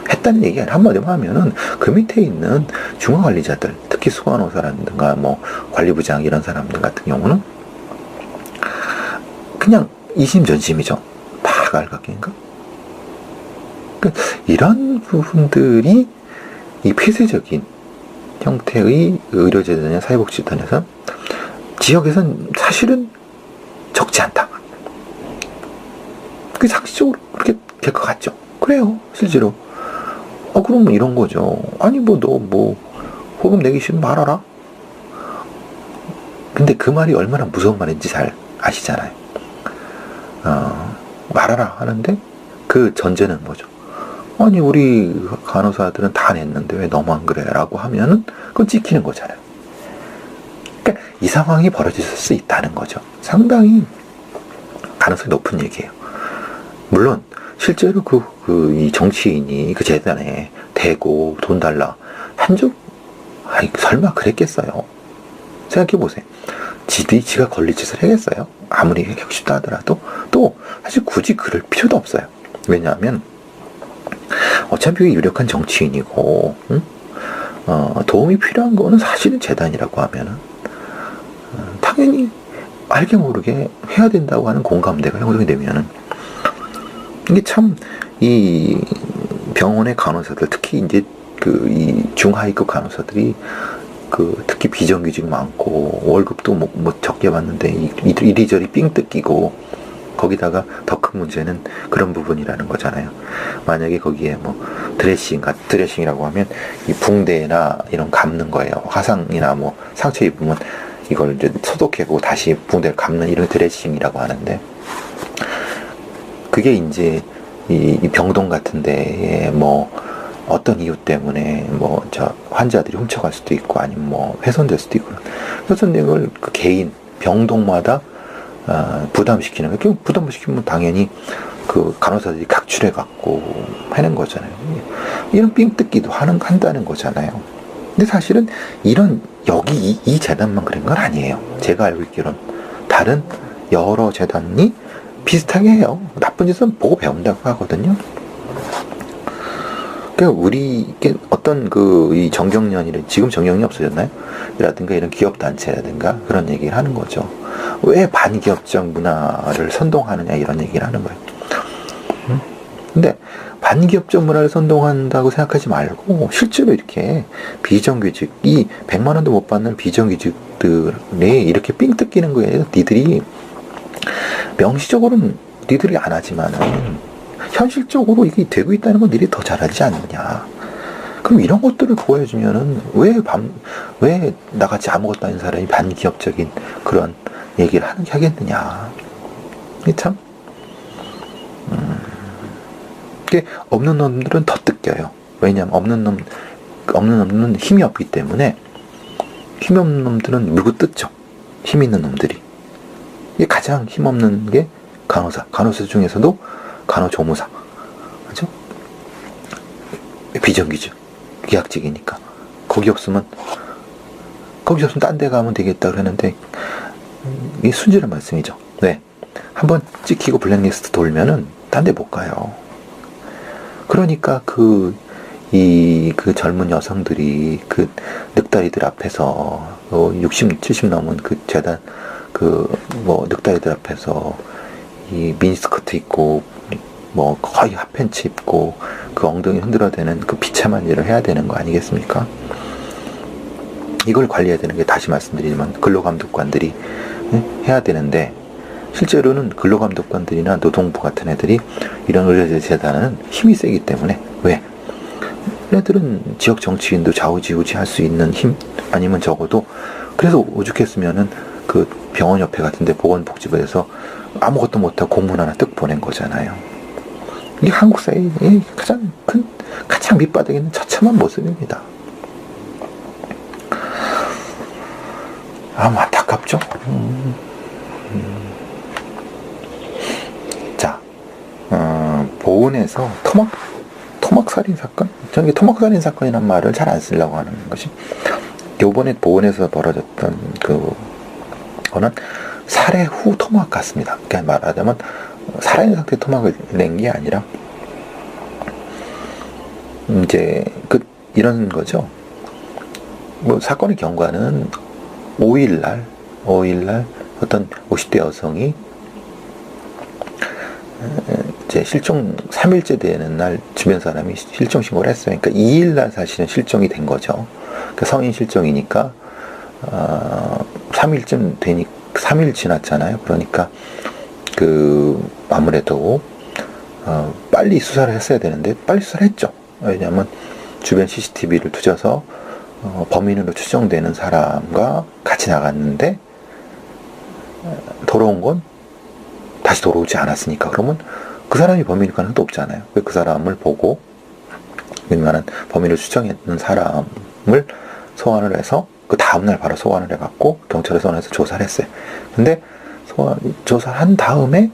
Speaker 1: 했다는 얘기 한마디만 하면은 그 밑에 있는 중앙관리자들, 특히 수간호사라든가 뭐 관리부장 이런 사람들 같은 경우는 그냥 이심전심이죠. 다 갈각인가? 그러니까 이런 부분들이 이 폐쇄적인 형태의 의료재단이나 사회복지단에서 지역에선 사실은 적지 않다. 그게 상식적으로 그렇게 될 것 같죠. 그래요, 실제로. 그러면 이런 거죠. 아니 너 후금 내기 싫으면 말아라. 근데 그 말이 얼마나 무서운 말인지 잘 아시잖아요. 말아라 하는데 그 전제는 뭐죠? 아니 우리 간호사들은 다 냈는데 왜 너만 그래? 라고 하면은 그건 찍히는 거잖아요. 그러니까 이 상황이 벌어질 수 있다는 거죠. 상당히 가능성이 높은 얘기예요. 물론 실제로 이 정치인이 그 재단에 대고 돈 달라 한 적, 설마 그랬겠어요? 생각해보세요. 지가 걸릴 짓을 하겠어요? 아무리 하고 싶다 하더라도. 또 사실 굳이 그럴 필요도 없어요. 왜냐하면 어차피 유력한 정치인이고, 도움이 필요한 거는 사실은 재단이라고 하면은 당연히 알게 모르게 해야 된다고 하는 공감대가 형성이 되면은, 이게 참 이 병원의 간호사들, 특히 이제 이 중하위급 간호사들이 특히 비정규직 많고 월급도 뭐 적게 받는데 이리저리 삥 뜯기고, 거기다가 더 큰 문제는 그런 부분이라는 거잖아요. 만약에 거기에 뭐 드레싱이라고 하면 이 붕대나 이런 감는 거예요. 화상이나 뭐 상처 입으면 이걸 이제 소독하고 다시 붕대를 감는 이런 드레싱이라고 하는데, 그게 이제 이 병동 같은 데에 뭐 어떤 이유 때문에 뭐 환자들이 훔쳐갈 수도 있고 아니면 뭐 훼손될 수도 있고, 훼손된 걸 그 개인 병동마다 부담시키는 거예요. 부담시키면 당연히 그 간호사들이 각출해 갖고 하는 거잖아요. 이런 삥뜯기도 한다는 거잖아요. 근데 사실은 여기 이 재단만 그런 건 아니에요. 제가 알고 있기로는 다른 여러 재단이 비슷하게 해요. 나쁜 짓은 보고 배운다고 하거든요. 그러니까 어떤 이 정경련이라, 지금 정경련이 없어졌나요? 라든가 이런 기업단체라든가 그런 얘기를 하는 거죠. 왜 반기업적 문화를 선동하느냐 이런 얘기를 하는 거예요. 근데 반기업적 문화를 선동한다고 생각하지 말고, 실제로 이렇게 비정규직이 100만 원도 못 받는 비정규직들이 이렇게 삥 뜯기는 거예요. 니들이 명시적으로는 니들이 안 하지만은 현실적으로 이게 되고 있다는 건 니들이 더 잘하지 않느냐. 그럼 이런 것들을 보여주면은 왜 나같이 아무것도 아닌 사람이 반기업적인 그런 얘기를 하겠느냐. 이게 참 이게 없는 놈들은 더 뜯겨요. 왜냐하면 없는 놈들은 힘이 없기 때문에, 힘이 없는 놈들은 물고 뜯죠. 힘 있는 놈들이. 이게 가장 힘없는 게 간호사 중에서도 간호조무사, 그죠? 비정규직, 계약직이니까 거기 없으면 거기서 딴 데 가면 되겠다 그러는데, 이게 순진한 말씀이죠. 네. 한번 찍히고 블랙리스트 돌면은 딴 데 못 가요. 그러니까 그 젊은 여성들이 그 늑다리들 앞에서 60, 70 넘은 그 재단 늑다리들 앞에서 이 미니스커트 입고 뭐 거의 핫팬츠 입고 그 엉덩이 흔들어대는 그 비참한 일을 해야 되는 거 아니겠습니까? 이걸 관리해야 되는 게, 다시 말씀드리지만, 근로감독관들이 해야 되는데, 실제로는 근로감독관들이나 노동부 같은 애들이 이런 의료재단은 힘이 세기 때문에, 왜? 얘네들은 지역 정치인도 좌우지우지 할 수 있는 힘, 아니면 적어도, 그래서 오죽했으면은 그 병원 옆에 같은데 보건복지부에서 아무것도 못하고 공문 하나 뜩 보낸 거잖아요. 이게 한국 사회의 가장 밑바닥에 있는 처참한 모습입니다. 안타깝죠. 자, 보은에서 토막살인 사건? 저는 토막살인 사건이란 말을 잘 안 쓰려고 하는 것이, 요번에 보은에서 벌어졌던 그거는 살해 후 토막 같습니다. 그러니까 말하자면 살아있는 상태에 토막을 낸 게 아니라, 이제 이런 거죠. 뭐 사건의 경과는 5일날 어떤 50대 여성이 이제 실종 3일째 되는 날 주변 사람이 실종 신고를 했어요. 그러니까 2일날 사실은 실종이 된 거죠. 그러니까 성인 실종이니까 3일쯤 되니까 3일 지났잖아요. 그러니까 아무래도 빨리 수사를 했어야 되는데 빨리 수사를 했죠. 왜냐하면 주변 CCTV를 뒤져서 범인으로 추정되는 사람과 같이 나갔는데 돌아온 건 다시 돌아오지 않았으니까, 그러면 그 사람이 범인일 가능성도 없잖아요. 그 사람을 보고 웬만한 범인을 추정했는 사람을 소환을 해서 그 다음날 바로 소환을 해갖고 경찰에 소환해서 조사를 했어요. 근데 조사한 다음에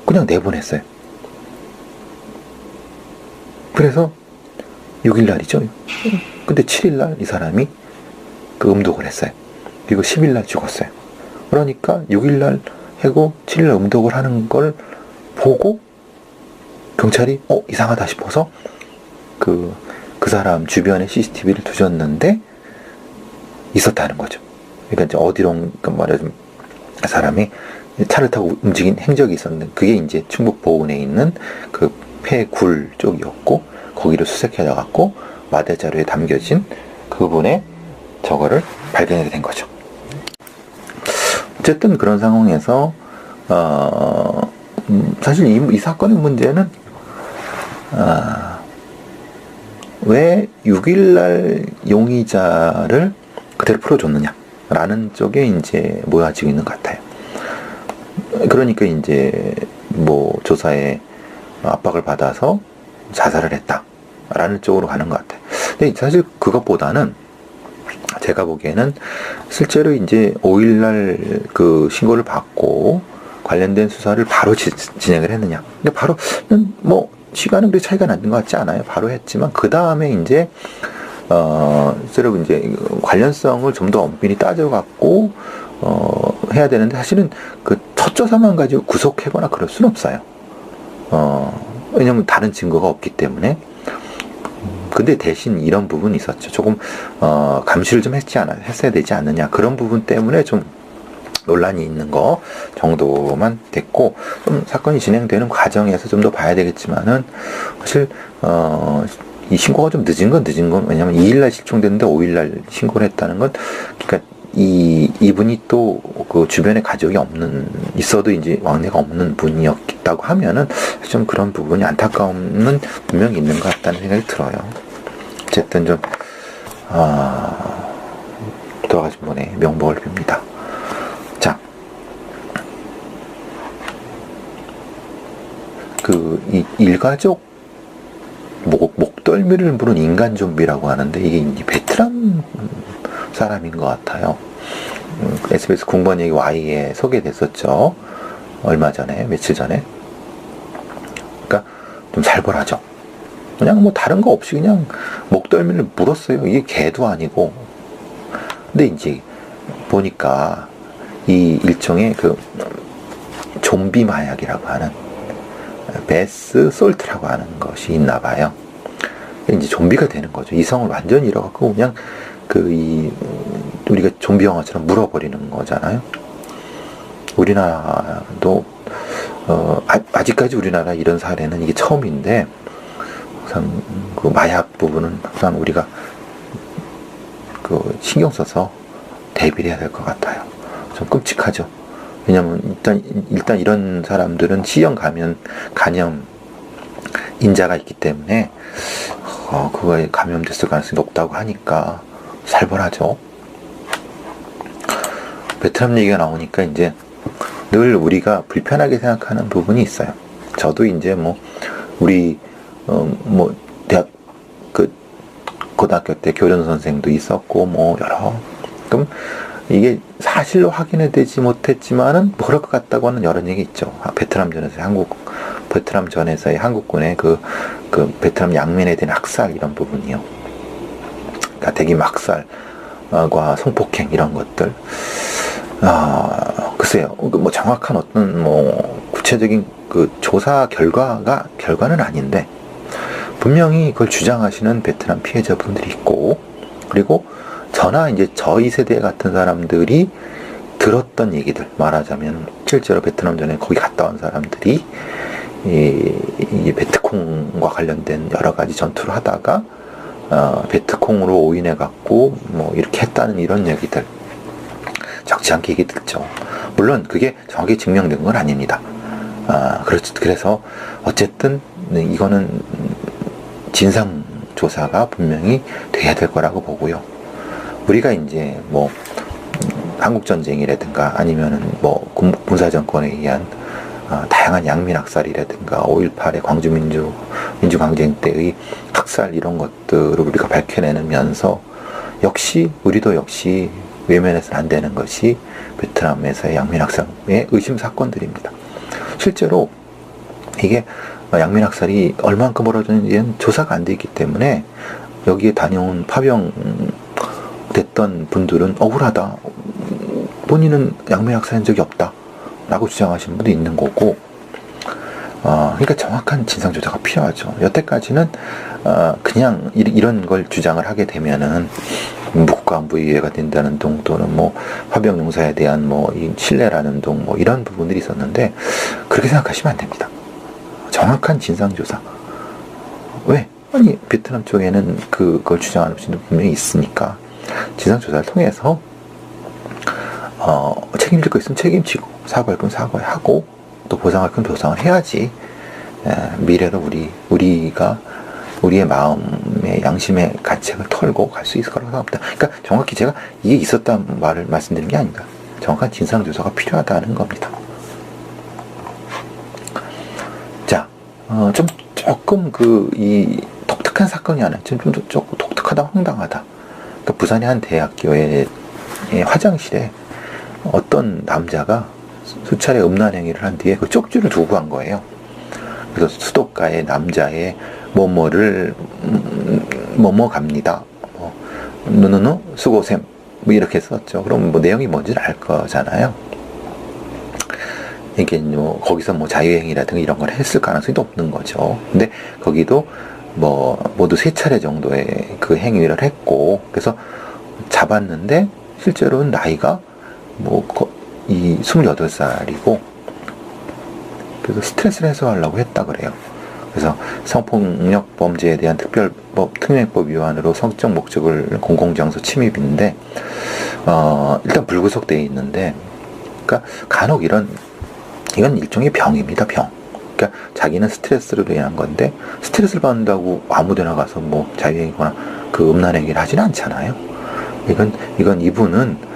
Speaker 1: 그냥 내보냈어요. 그래서 6일날이죠. 근데 7일날 이 사람이 음독을 했어요. 그리고 10일날 죽었어요. 그러니까 6일날 하고 7일날 음독을 하는 걸 보고 경찰이 이상하다 싶어서 그 사람 주변에 CCTV를 두셨는데 있었다는 거죠. 그러니까 이제 어디론가 말하자면 사람이 차를 타고 움직인 행적이 있었는데, 그게 이제 충북 보은에 있는 그 폐굴 쪽이었고, 거기를 수색해 갖고 마대 자료에 담겨진 그분의 저거를 발견하게 된 거죠. 어쨌든 그런 상황에서 사실 이 사건의 문제는 왜 6일날 용의자를 그대로 풀어줬느냐라는 쪽에 이제 모아지고 있는 것 같아요. 그러니까 이제 뭐 조사에 압박을 받아서 자살을 했다라는 쪽으로 가는 것 같아요. 근데 사실 그것보다는 제가 보기에는 실제로 이제 5일날 그 신고를 받고 관련된 수사를 바로 진행을 했느냐. 근데 바로 뭐 시간은 그렇게 차이가 나는 것 같지 않아요. 바로 했지만 그 다음에 이제 실제로 이제 관련성을 좀 더 엄밀히 따져갖고 해야 되는데, 사실은 그 첫 조사만 가지고 구속하거나 그럴 수는 없어요. 왜냐면 다른 증거가 없기 때문에. 근데 대신 이런 부분이 있었죠. 조금 감시를 좀 했어야 되지 않느냐, 그런 부분 때문에 좀 논란이 있는 거 정도만 됐고, 좀 사건이 진행되는 과정에서 좀 더 봐야 되겠지만은, 사실 이 신고가 좀 늦은 건 왜냐면 2일날 실종됐는데 5일날 신고를 했다는 건, 그러니까 이분이 또 그 주변에 가족이 있어도 이제 왕래가 없는 분이었다고 하면은 좀 그런 부분이 안타까움은 분명히 있는 것 같다는 생각이 들어요. 어쨌든 좀 돌아가신 분의 명복을 빕니다. 자, 이 일가족 목덜미를 무는 인간 좀비라고 하는데, 이게 이제 베트남 사람인 것 같아요. SBS 궁번 얘기 Y에 소개됐었죠. 며칠 전에. 그러니까 좀 살벌하죠. 그냥 뭐 다른 거 없이 그냥 목덜미를 물었어요. 이게 개도 아니고. 근데 이제 보니까 이 일종의 그 좀비 마약이라고 하는 베스 솔트라고 하는 것이 있나 봐요. 이제 좀비가 되는 거죠. 이성을 완전히 잃어갖고 그냥 우리가 좀비 영화처럼 물어버리는 거잖아요. 우리나라도 아직까지 우리나라 이런 사례는 이게 처음인데, 항상 그 마약 부분은 항상 우리가 그 신경 써서 대비를 해야 될 것 같아요. 좀 끔찍하죠. 왜냐면 일단 이런 사람들은 C형 간염 인자가 있기 때문에 그거에 감염됐을 가능성이 높다고 하니까 살벌하죠. 베트남 얘기가 나오니까 이제 늘 우리가 불편하게 생각하는 부분이 있어요. 저도 이제 우리 대학 고등학교 때 교련 선생도 있었고 여러, 그럼 이게 사실로 확인이 되지 못했지만은 그럴 것 같다고 하는 여러 얘기 있죠. 베트남 전에서의 한국군의 그 베트남 양민에 대한 학살 이런 부분이요. 그러니까 대규모 학살과 성폭행 이런 것들. 글쎄요. 정확한 어떤 구체적인 그 조사 결과는 아닌데, 분명히 그걸 주장하시는 베트남 피해자분들이 있고, 그리고 저나 이제 저희 세대 같은 사람들이 들었던 얘기들, 말하자면 실제로 베트남 전에 거기 갔다 온 사람들이 이 베트콩과 관련된 여러 가지 전투를 하다가 베트콩으로 오인해 갖고 이렇게 했다는 이런 얘기들 적지 않게 얘기 듣죠. 물론 그게 정확히 증명된 건 아닙니다. 그래서 어쨌든 이거는 진상조사가 분명히 돼야 될 거라고 보고요. 우리가 이제 한국전쟁이라든가 아니면은 군사정권에 의한 다양한 양민학살이라든가 5.18의 민주항쟁 때의 학살 이런 것들을 우리가 밝혀내면서 우리도 역시 외면해서는 안 되는 것이 베트남에서의 양민학살의 의심 사건들입니다. 실제로 이게 양민학살이 얼만큼 벌어졌는지는 조사가 안 돼 있기 때문에 여기에 다녀온 파병됐던 분들은 억울하다, 본인은 양민학살한 적이 없다 라고 주장하시는 분도 있는 거고, 그러니까 정확한 진상조사가 필요하죠. 여태까지는 그냥 이런 걸 주장을 하게 되면은 국가안보위해가 된다는 등, 또는 화병용사에 대한 신뢰라는 등 이런 부분들이 있었는데, 그렇게 생각하시면 안 됩니다. 정확한 진상조사. 왜? 아니 베트남 쪽에는 그걸 주장하는 분이 분명히 있으니까 진상조사를 통해서 책임질 거 있으면 책임지고, 사과할 건 사과하고, 또 보상할 건 보상을 해야지 미래로 우리의 마음의 양심의 가책을 털고 갈 수 있을 거라고 생각합니다. 그러니까 정확히 제가 이게 있었다는 말을 말씀드리는 게 아닙니다. 정확한 진상조사가 필요하다는 겁니다. 자, 조금 이 독특한 사건이 하나, 조금 독특하다, 황당하다. 그러니까 부산의 한 대학교의 화장실에 어떤 남자가 수차례 음란 행위를 한 뒤에 그 쪽지를 두고 간 거예요. 그래서 수도가의 남자의 뭐뭐를 뭐뭐 갑니다. 누누누 수고샘 이렇게 썼죠. 그럼 내용이 뭔지는 알 거잖아요. 이게 거기서 자유행위라든가 이런 걸 했을 가능성이 높는 거죠. 근데 거기도 모두 3차례 정도의 그 행위를 했고, 그래서 잡았는데 실제로는 나이가 28살이고, 그래서 스트레스를 해소하려고 했다 그래요. 그래서 성폭력 범죄에 대한 특례법 위반으로 성적 목적을 공공장소 침입인데, 일단 불구속되어 있는데, 그러니까 간혹 이건 일종의 병입니다, 병. 그러니까 자기는 스트레스로 인한 건데, 스트레스를 받는다고 아무데나 가서 자유행위거나 그 음란행위를 하지는 않잖아요. 이분은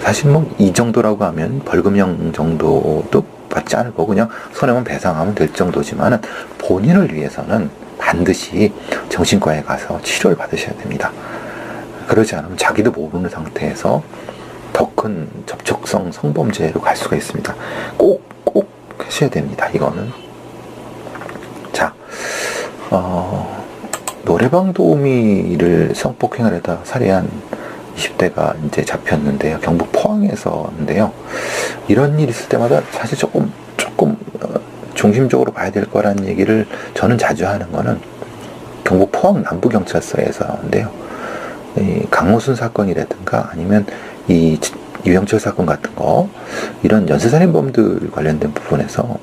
Speaker 1: 사실 이 정도라고 하면 벌금형 정도도 받지 않을 거고, 그냥 손해만 배상하면 될 정도지만은 본인을 위해서는 반드시 정신과에 가서 치료를 받으셔야 됩니다. 그러지 않으면 자기도 모르는 상태에서 더 큰 접촉성 성범죄로 갈 수가 있습니다. 꼭 하셔야 됩니다. 이거는. 자, 노래방 도우미를 성폭행을 해다 살해한 20대가 이제 잡혔는데요. 경북 포항에서인데요. 이런 일이 있을 때마다 사실 조금 중심적으로 봐야 될 거라는 얘기를 저는 자주 하는 거는 경북 포항 남부경찰서에서인데요. 이 강모순 사건이라든가 아니면 이 유영철 사건 같은 거, 이런 연쇄살인범들 관련된 부분에서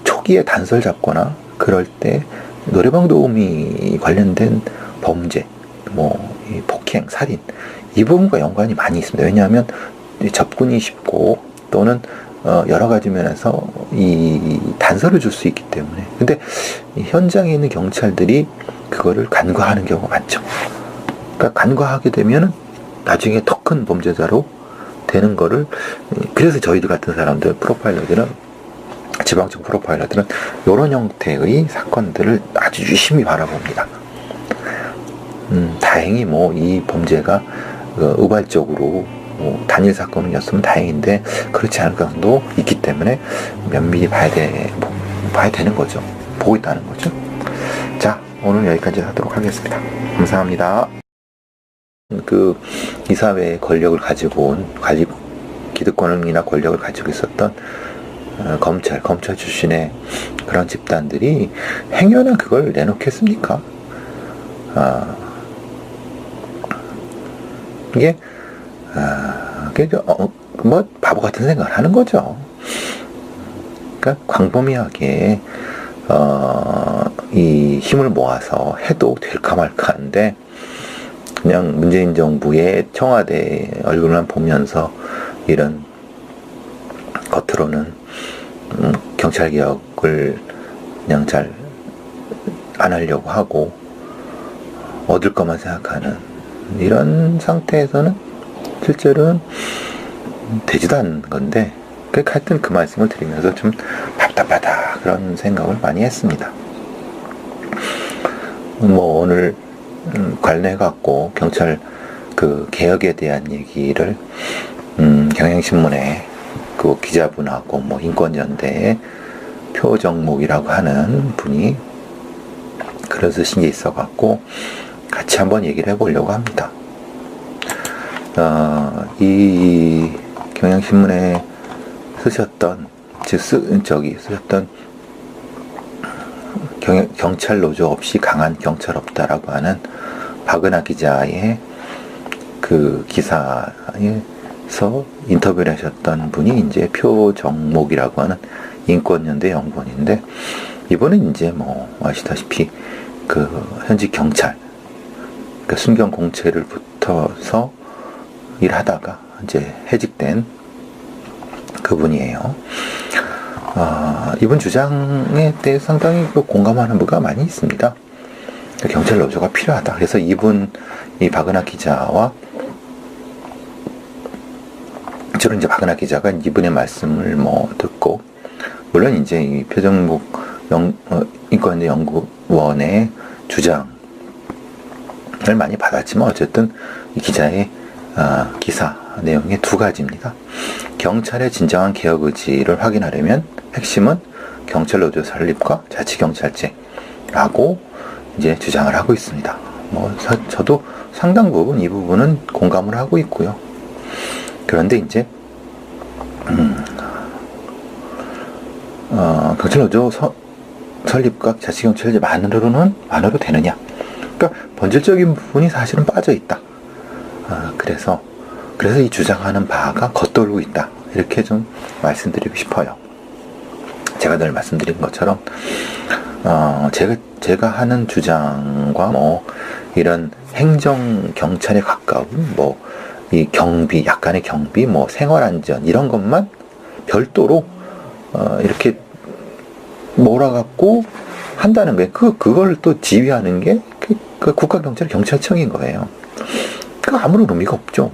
Speaker 1: 초기에 단서를 잡거나 그럴 때 노래방 도우미 관련된 범죄, 이 폭행, 살인, 이 부분과 연관이 많이 있습니다. 왜냐하면 접근이 쉽고 또는 여러 가지 면에서 이 단서를 줄 수 있기 때문에. 근데 현장에 있는 경찰들이 그거를 간과하는 경우가 많죠. 그러니까 간과하게 되면은 나중에 더 큰 범죄자로 되는 거를, 그래서 저희들 같은 사람들, 프로파일러들은, 지방청 프로파일러들은 이런 형태의 사건들을 아주 유심히 바라봅니다. 다행히 이 범죄가 우발적으로 단일 사건이었으면 다행인데 그렇지 않을 가능성도 있기 때문에 면밀히 봐야 되는 거죠. 보고 있다는 거죠. 자, 오늘 여기까지 하도록 하겠습니다. 감사합니다. 이사회의 권력을 가지고 온, 기득권이나 권력을 가지고 있었던 검찰 출신의 그런 집단들이 행여나 그걸 내놓겠습니까? 이게 바보 같은 생각을 하는 거죠. 그러니까 광범위하게 이 힘을 모아서 해도 될까 말까 하는데, 그냥 문재인 정부의 청와대 얼굴만 보면서 이런 겉으로는 경찰개혁을 그냥 잘 안 하려고 하고 얻을 것만 생각하는 이런 상태에서는 실제로는 되지도 않는 건데, 하여튼 그 말씀을 드리면서 좀 답답하다 그런 생각을 많이 했습니다. 오늘 관련해갖고 경찰 개혁에 대한 얘기를 경향신문에 그 기자분하고 인권연대의 표정목이라고 하는 분이 글을 쓰신 게 있어갖고 같이 한번 얘기를 해보려고 합니다. 이 경향신문에 쓰셨던 경찰 노조 없이 강한 경찰 없다라고 하는 박은하 기자의 그 기사에서 인터뷰를 하셨던 분이 이제 표정목이라고 하는 인권연대 연구원인데, 이분은 이제 아시다시피 현직 경찰, 순경 공채를 붙어서 일하다가 이제 해직된 그분이에요. 이분 주장에 대해 상당히 공감하는 부가 많이 있습니다. 경찰 노조가 필요하다. 그래서 이 박은하 기자와, 주로 이제 박은하 기자가 이분의 말씀을 듣고, 물론 이제 이 표정목 인권연대 연구원의 주장을 많이 받았지만, 어쨌든 이 기자의 기사 내용이 두 가지입니다. 경찰의 진정한 개혁 의지를 확인하려면 핵심은 경찰 노조 설립과 자치경찰제라고 이제 주장을 하고 있습니다. 저도 상당 부분 이 부분은 공감을 하고 있고요. 그런데 이제 경찰 노조 설립과 자치경찰제만으로 되느냐? 그러니까 본질적인 부분이 사실은 빠져 있다. 그래서 이 주장하는 바가 겉돌고 있다. 이렇게 좀 말씀드리고 싶어요. 제가 늘 말씀드린 것처럼 제가 하는 주장과 이런 행정 경찰에 가까운 이 경비, 약간의 경비, 생활안전 이런 것만 별도로 이렇게 몰아갖고 한다는 거예요. 그걸 또 지휘하는 게 국가경찰청인 거예요. 아무런 의미가 없죠.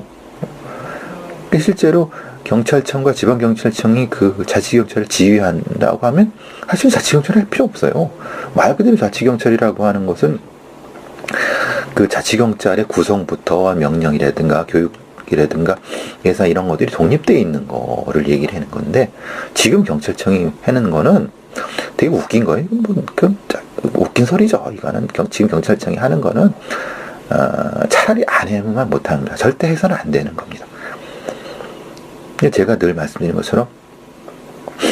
Speaker 1: 실제로 경찰청과 지방경찰청이 자치경찰을 지휘한다고 하면 사실 자치경찰을 할 필요 없어요. 말 그대로 자치경찰이라고 하는 것은 자치경찰의 구성부터 명령이라든가 교육이라든가 예산 이런 것들이 독립되어 있는 거를 얘기를 하는 건데, 지금 경찰청이 하는 거는 되게 웃긴 거예요. 웃긴 소리죠. 이거는 지금 경찰청이 하는 거는 차라리 안 해만 못하는 거다. 절대 해서는 안 되는 겁니다. 제가 늘 말씀드린 것처럼,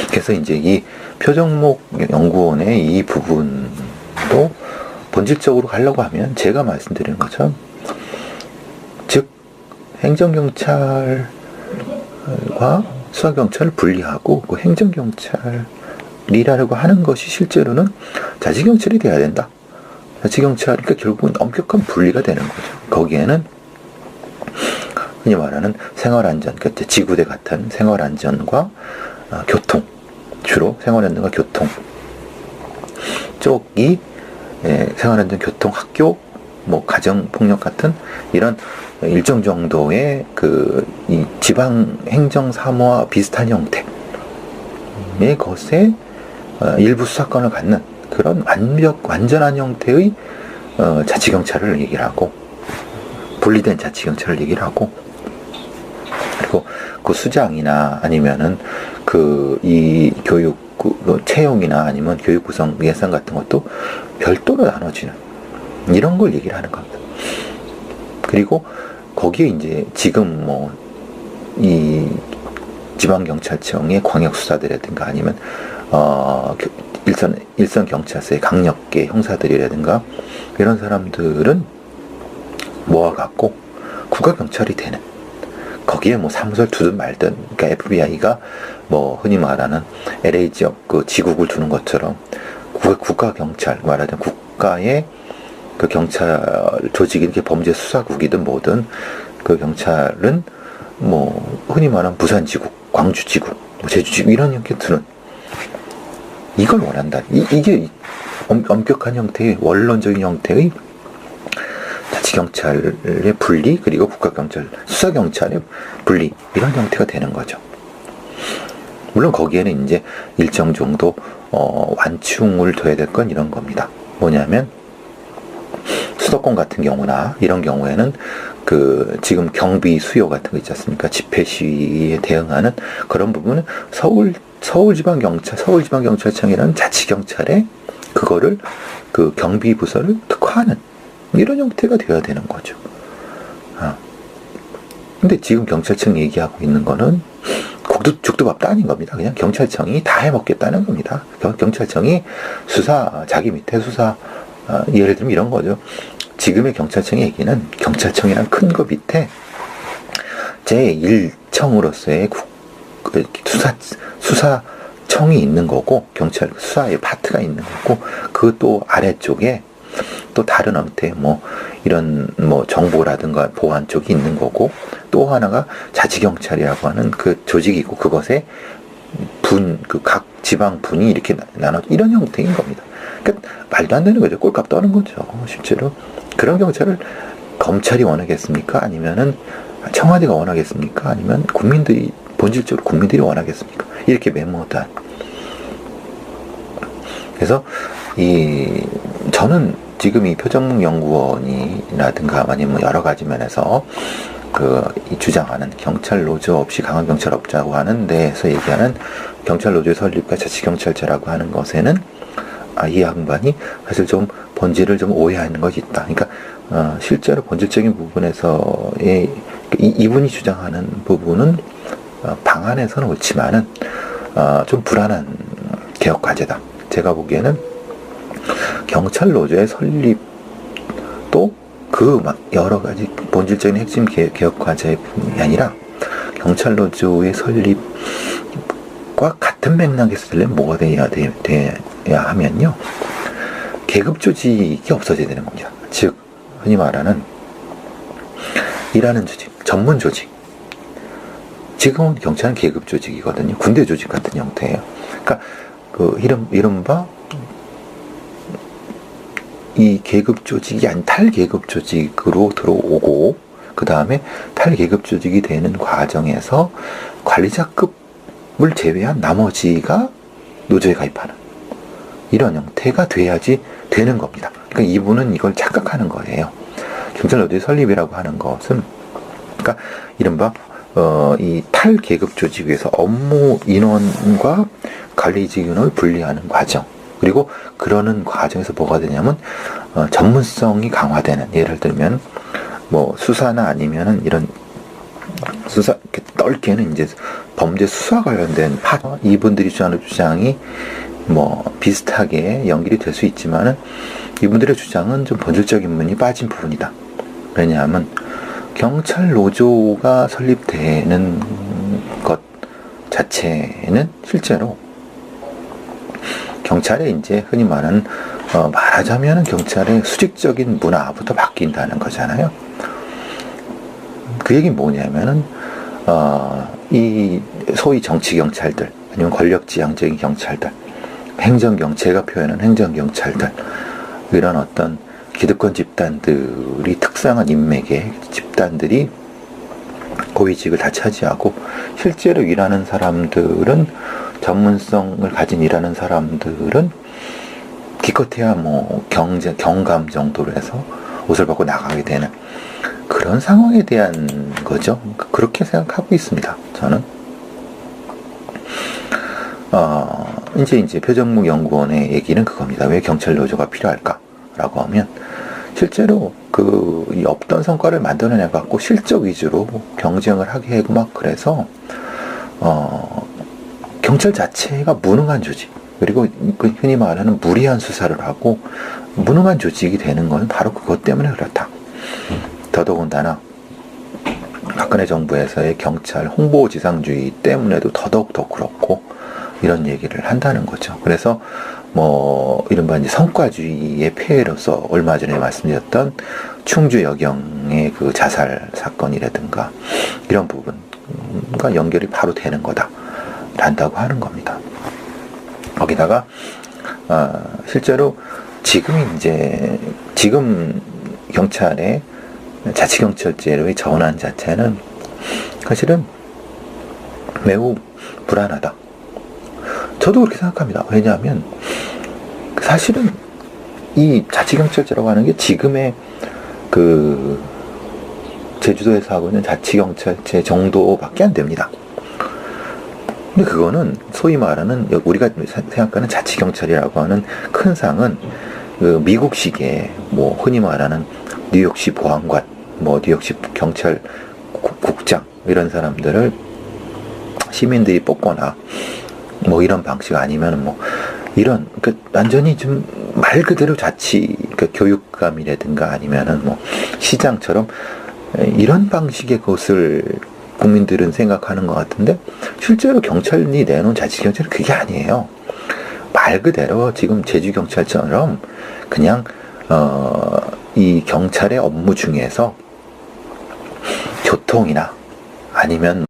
Speaker 1: 그래서 이제 이 표정목 연구원의 이 부분도 본질적으로 가려고 하면 제가 말씀드리는 것처럼, 즉 행정경찰과 수사경찰을 분리하고 그 행정경찰이라고 하는 것이 실제로는 자치경찰이 돼야 된다. 자치경찰이니까 결국은 엄격한 분리가 되는 거죠. 거기에는 흔히 말하는 생활안전, 그러니까 지구대 같은 생활안전과 교통, 주로 생활안전과 교통 쪽이 생활안전, 교통, 학교, 뭐 가정폭력 같은 이런 일정 정도의 이 지방 행정 사무와 비슷한 형태의 것에 일부 수사권을 갖는 그런 완전한 형태의 자치경찰을 얘기를 하고, 분리된 자치경찰을 얘기를 하고, 그리고 그 수장이나 아니면은 이 교육 채용이나 아니면 교육 구성 예산 같은 것도 별도로 나눠지는 이런 걸 얘기를 하는 겁니다. 그리고 거기에 이제 지금 뭐 이 지방경찰청의 광역수사들이라든가 아니면 일선 경찰서의 강력계 형사들이라든가 이런 사람들은 모아갖고 국가경찰이 되는, 거기에 뭐 사무소를 두든 말든, 그러니까 FBI가 뭐 흔히 말하는 LA 지역 그 지국을 두는 것처럼 국가경찰, 말하자면 국가의 그 경찰 조직이 이렇게 범죄 수사국이든 뭐든 그 경찰은 뭐 흔히 말하는 부산지국, 광주지국, 뭐 제주지국 이런 형태 두는, 이걸 원한다. 이게 엄격한 형태의, 원론적인 형태의 자치경찰의 분리, 그리고 국가경찰, 수사경찰의 분리, 이런 형태가 되는 거죠. 물론 거기에는 이제 일정 정도 완충을 둬야 될 건 이런 겁니다. 뭐냐면 수도권 같은 경우나 이런 경우에는 지금 경비 수요 같은 거 있지 않습니까? 집회 시위에 대응하는 그런 부분은 서울지방경찰청이라는 자치경찰에 그거를 그 경비 부서를 특화하는 이런 형태가 되어야 되는 거죠. 근데 지금 경찰청 얘기하고 있는 거는 죽도밥도 아닌 겁니다. 그냥 경찰청이 다 해먹겠다는 겁니다. 경찰청이 자기 밑에 수사, 예를 들면 이런 거죠. 지금의 경찰청의 얘기는 경찰청이란 큰 거 밑에 제1청으로서의 수사청이 있는 거고, 경찰 수사의 파트가 있는 거고, 그 또 아래쪽에 또 다른 형태 이런 정보라든가 보안 쪽이 있는 거고, 또 하나가 자치경찰이라고 하는 그 조직이 있고, 그것에 각 지방 분이 이렇게 나눠, 이런 형태인 겁니다. 그러니까 말도 안 되는 거죠. 꼴값 떠는 거죠. 실제로 그런 경찰을 검찰이 원하겠습니까? 아니면은 청와대가 원하겠습니까? 아니면 본질적으로 국민들이 원하겠습니까? 이렇게 메모한. 그래서 저는 지금 이 표정목 연구원이라든가 아니면 여러 가지 면에서 이 주장하는 경찰 노조 없이 강한 경찰 없자고 하는 데에서 얘기하는 경찰 노조의 설립과 자치경찰제라고 하는 것에는 이 양반이 사실 좀 본질을 좀 오해하는 것이 있다. 그러니까 실제로 본질적인 부분에서의 이분이 주장하는 부분은 방안에서는 옳지만은 좀 불안한 개혁 과제다. 제가 보기에는 경찰 노조의 설립도 여러 가지 본질적인 핵심 개혁 과제뿐이 아니라 경찰 노조의 설립과 같은 맥락에서 들려면 뭐가 돼야 하면요, 계급 조직이 없어져야 되는 겁니다. 즉 흔히 말하는 일하는 조직, 전문 조직. 지금은 경찰은 계급 조직이거든요. 군대 조직 같은 형태예요. 그러니까 이른바 이 계급 조직이 아닌 탈계급 조직으로 들어오고, 그 다음에 탈계급 조직이 되는 과정에서 관리자급을 제외한 나머지가 노조에 가입하는 이런 형태가 돼야지 되는 겁니다. 그러니까 이분은 이걸 착각하는 거예요. 경찰 노조의 설립이라고 하는 것은, 그러니까 이른바 이 탈계급 조직에서 업무 인원과 관리 직원을 분리하는 과정, 그리고 그러는 과정에서 뭐가 되냐면 전문성이 강화되는, 예를 들면 뭐 수사나 아니면은 이런 수사 넓게는 이제 범죄 수사 관련된 이분들이 주장하는 주장이 뭐 비슷하게 연결이 될 수 있지만은 이분들의 주장은 좀 본질적인 면이 빠진 부분이다. 왜냐하면 경찰 노조가 설립되는 것 자체는 실제로 경찰의 이제 흔히 말하는 말하자면 경찰의 수직적인 문화부터 바뀐다는 거잖아요. 그 얘기는 뭐냐면은 이 소위 정치 경찰들 아니면 권력지향적인 경찰들, 행정경, 제가 표현한 행정경찰들, 이런 어떤 기득권 집단들이 특성한 인맥의 집단들이 고위직을 다 차지하고 실제로 일하는 사람들은, 전문성을 가진 일하는 사람들은 기껏해야 뭐 경감 정도로 해서 옷을 벗고 나가게 되는 그런 상황에 대한 거죠. 그렇게 생각하고 있습니다. 저는 이제 표정묵 연구원의 얘기는 그겁니다. 왜 경찰 노조가 필요할까라고 하면 실제로 이 없던 성과를 만들어내 갖고 실적 위주로 경쟁을 하게 하고 막 그래서 경찰 자체가 무능한 조직, 그리고 흔히 말하는 무리한 수사를 하고 무능한 조직이 되는 건 바로 그것 때문에 그렇다. 더더군다나 박근혜 정부에서의 경찰 홍보지상주의 때문에도 더더욱 더 그렇고 이런 얘기를 한다는 거죠. 그래서 뭐 이른바 이제 성과주의의 폐해로서 얼마 전에 말씀드렸던 충주 여경의 그 자살 사건이라든가 이런 부분과 연결이 바로 되는 거다 란다고 하는 겁니다. 거기다가 실제로 지금 경찰의 자치경찰제로의 전환 자체는 사실은 매우 불안하다. 저도 그렇게 생각합니다. 왜냐하면 사실은 이 자치경찰제라고 하는 게 지금의 그 제주도에서 하고 있는 자치경찰제 정도밖에 안 됩니다. 근데 그거는 소위 말하는 우리가 생각하는 자치경찰이라고 하는 큰 상은 그 미국식의 뭐 흔히 말하는 뉴욕시 보안관, 뭐 뉴욕시 경찰 국장 이런 사람들을 시민들이 뽑거나 뭐 이런 방식 아니면 뭐 이런 완전히 좀 말 그대로 자치 교육감이라든가 아니면은 뭐 시장처럼 이런 방식의 것을 국민들은 생각하는 것 같은데 실제로 경찰이 내놓은 자치경찰은 그게 아니에요. 말 그대로 지금 제주경찰처럼 그냥 이 경찰의 업무 중에서 교통이나 아니면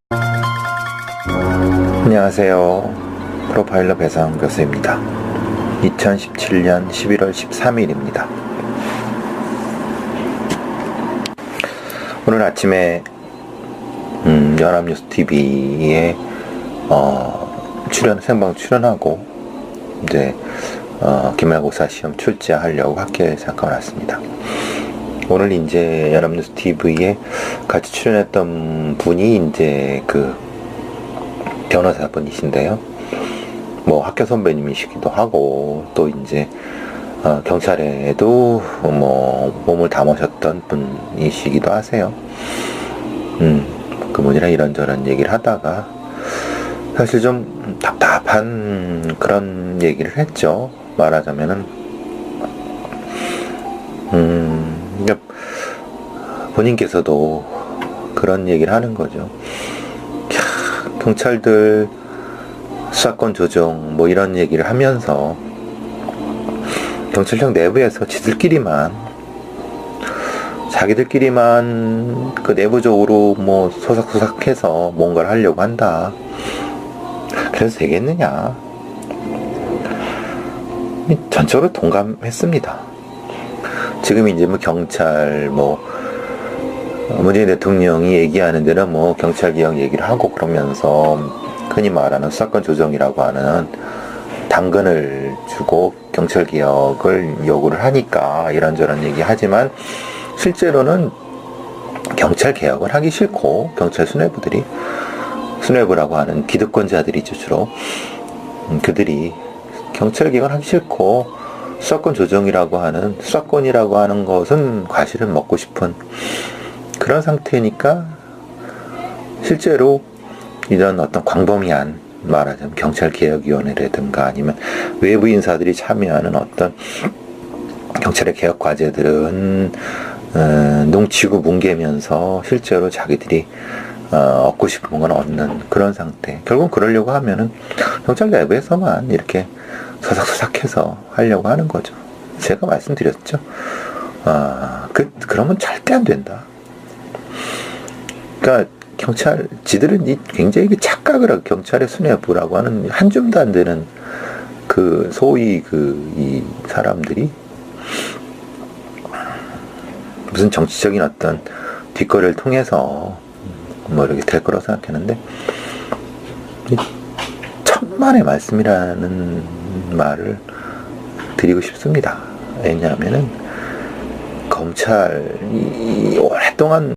Speaker 1: 안녕하세요. 프로파일러 배상 교수입니다. 2017년 11월 13일입니다. 오늘 아침에 연합뉴스TV에 생방 출연하고 이제 기말고사 시험 출제하려고 학교에 잠깐 왔습니다. 오늘 이제 연합뉴스TV에 같이 출연했던 분이 이제 그 변호사분이신데요. 뭐 학교 선배님이시기도 하고 또 이제 경찰에도 뭐 몸을 담으셨던 분이시기도 하세요. 그분이랑 이런저런 얘기를 하다가 사실 좀 답답한 그런 얘기를 했죠. 말하자면은 본인께서도 그런 얘기를 하는 거죠. 경찰들 수사권 조정 뭐 이런 얘기를 하면서 경찰청 내부에서 자기들끼리만 그 내부적으로 뭐 소삭소삭해서 뭔가를 하려고 한다. 그래서 되겠느냐? 전적으로 동감했습니다. 지금 이제 뭐 경찰 문재인 대통령이 얘기하는 데는 뭐 경찰개혁 얘기를 하고 그러면서 흔히 말하는 수사권 조정이라고 하는 당근을 주고 경찰개혁을 요구를 하니까 이런저런 얘기 하지만 실제로는 경찰개혁을 하기 싫고 경찰 수뇌부라고 하는 기득권자들이죠. 주로 그들이 경찰 개혁하기 싫고 수사권 조정이라고 하는, 수사권이라고 하는 것은 과실을 먹고 싶은 그런 상태니까 실제로 이런 어떤 광범위한, 말하자면 경찰개혁위원회라든가 아니면 외부 인사들이 참여하는 어떤 경찰의 개혁 과제들은 농치고 뭉개면서 실제로 자기들이 얻고 싶은 건 얻는 그런 상태. 결국 그러려고 하면은 경찰 내부에서만 이렇게 서삭서삭해서 하려고 하는 거죠. 제가 말씀드렸죠. 그러면 절대 안 된다. 그러니까 경찰, 지들은 굉장히 착각을 하고, 경찰의 수뇌부라고 하는 한 줌도 안 되는 소위 이 사람들이 무슨 정치적인 어떤 뒷거리를 통해서 뭐 이렇게 될 거라고 생각했는데, 천만의 말씀이라는 말을 드리고 싶습니다. 왜냐하면은 검찰이 오랫동안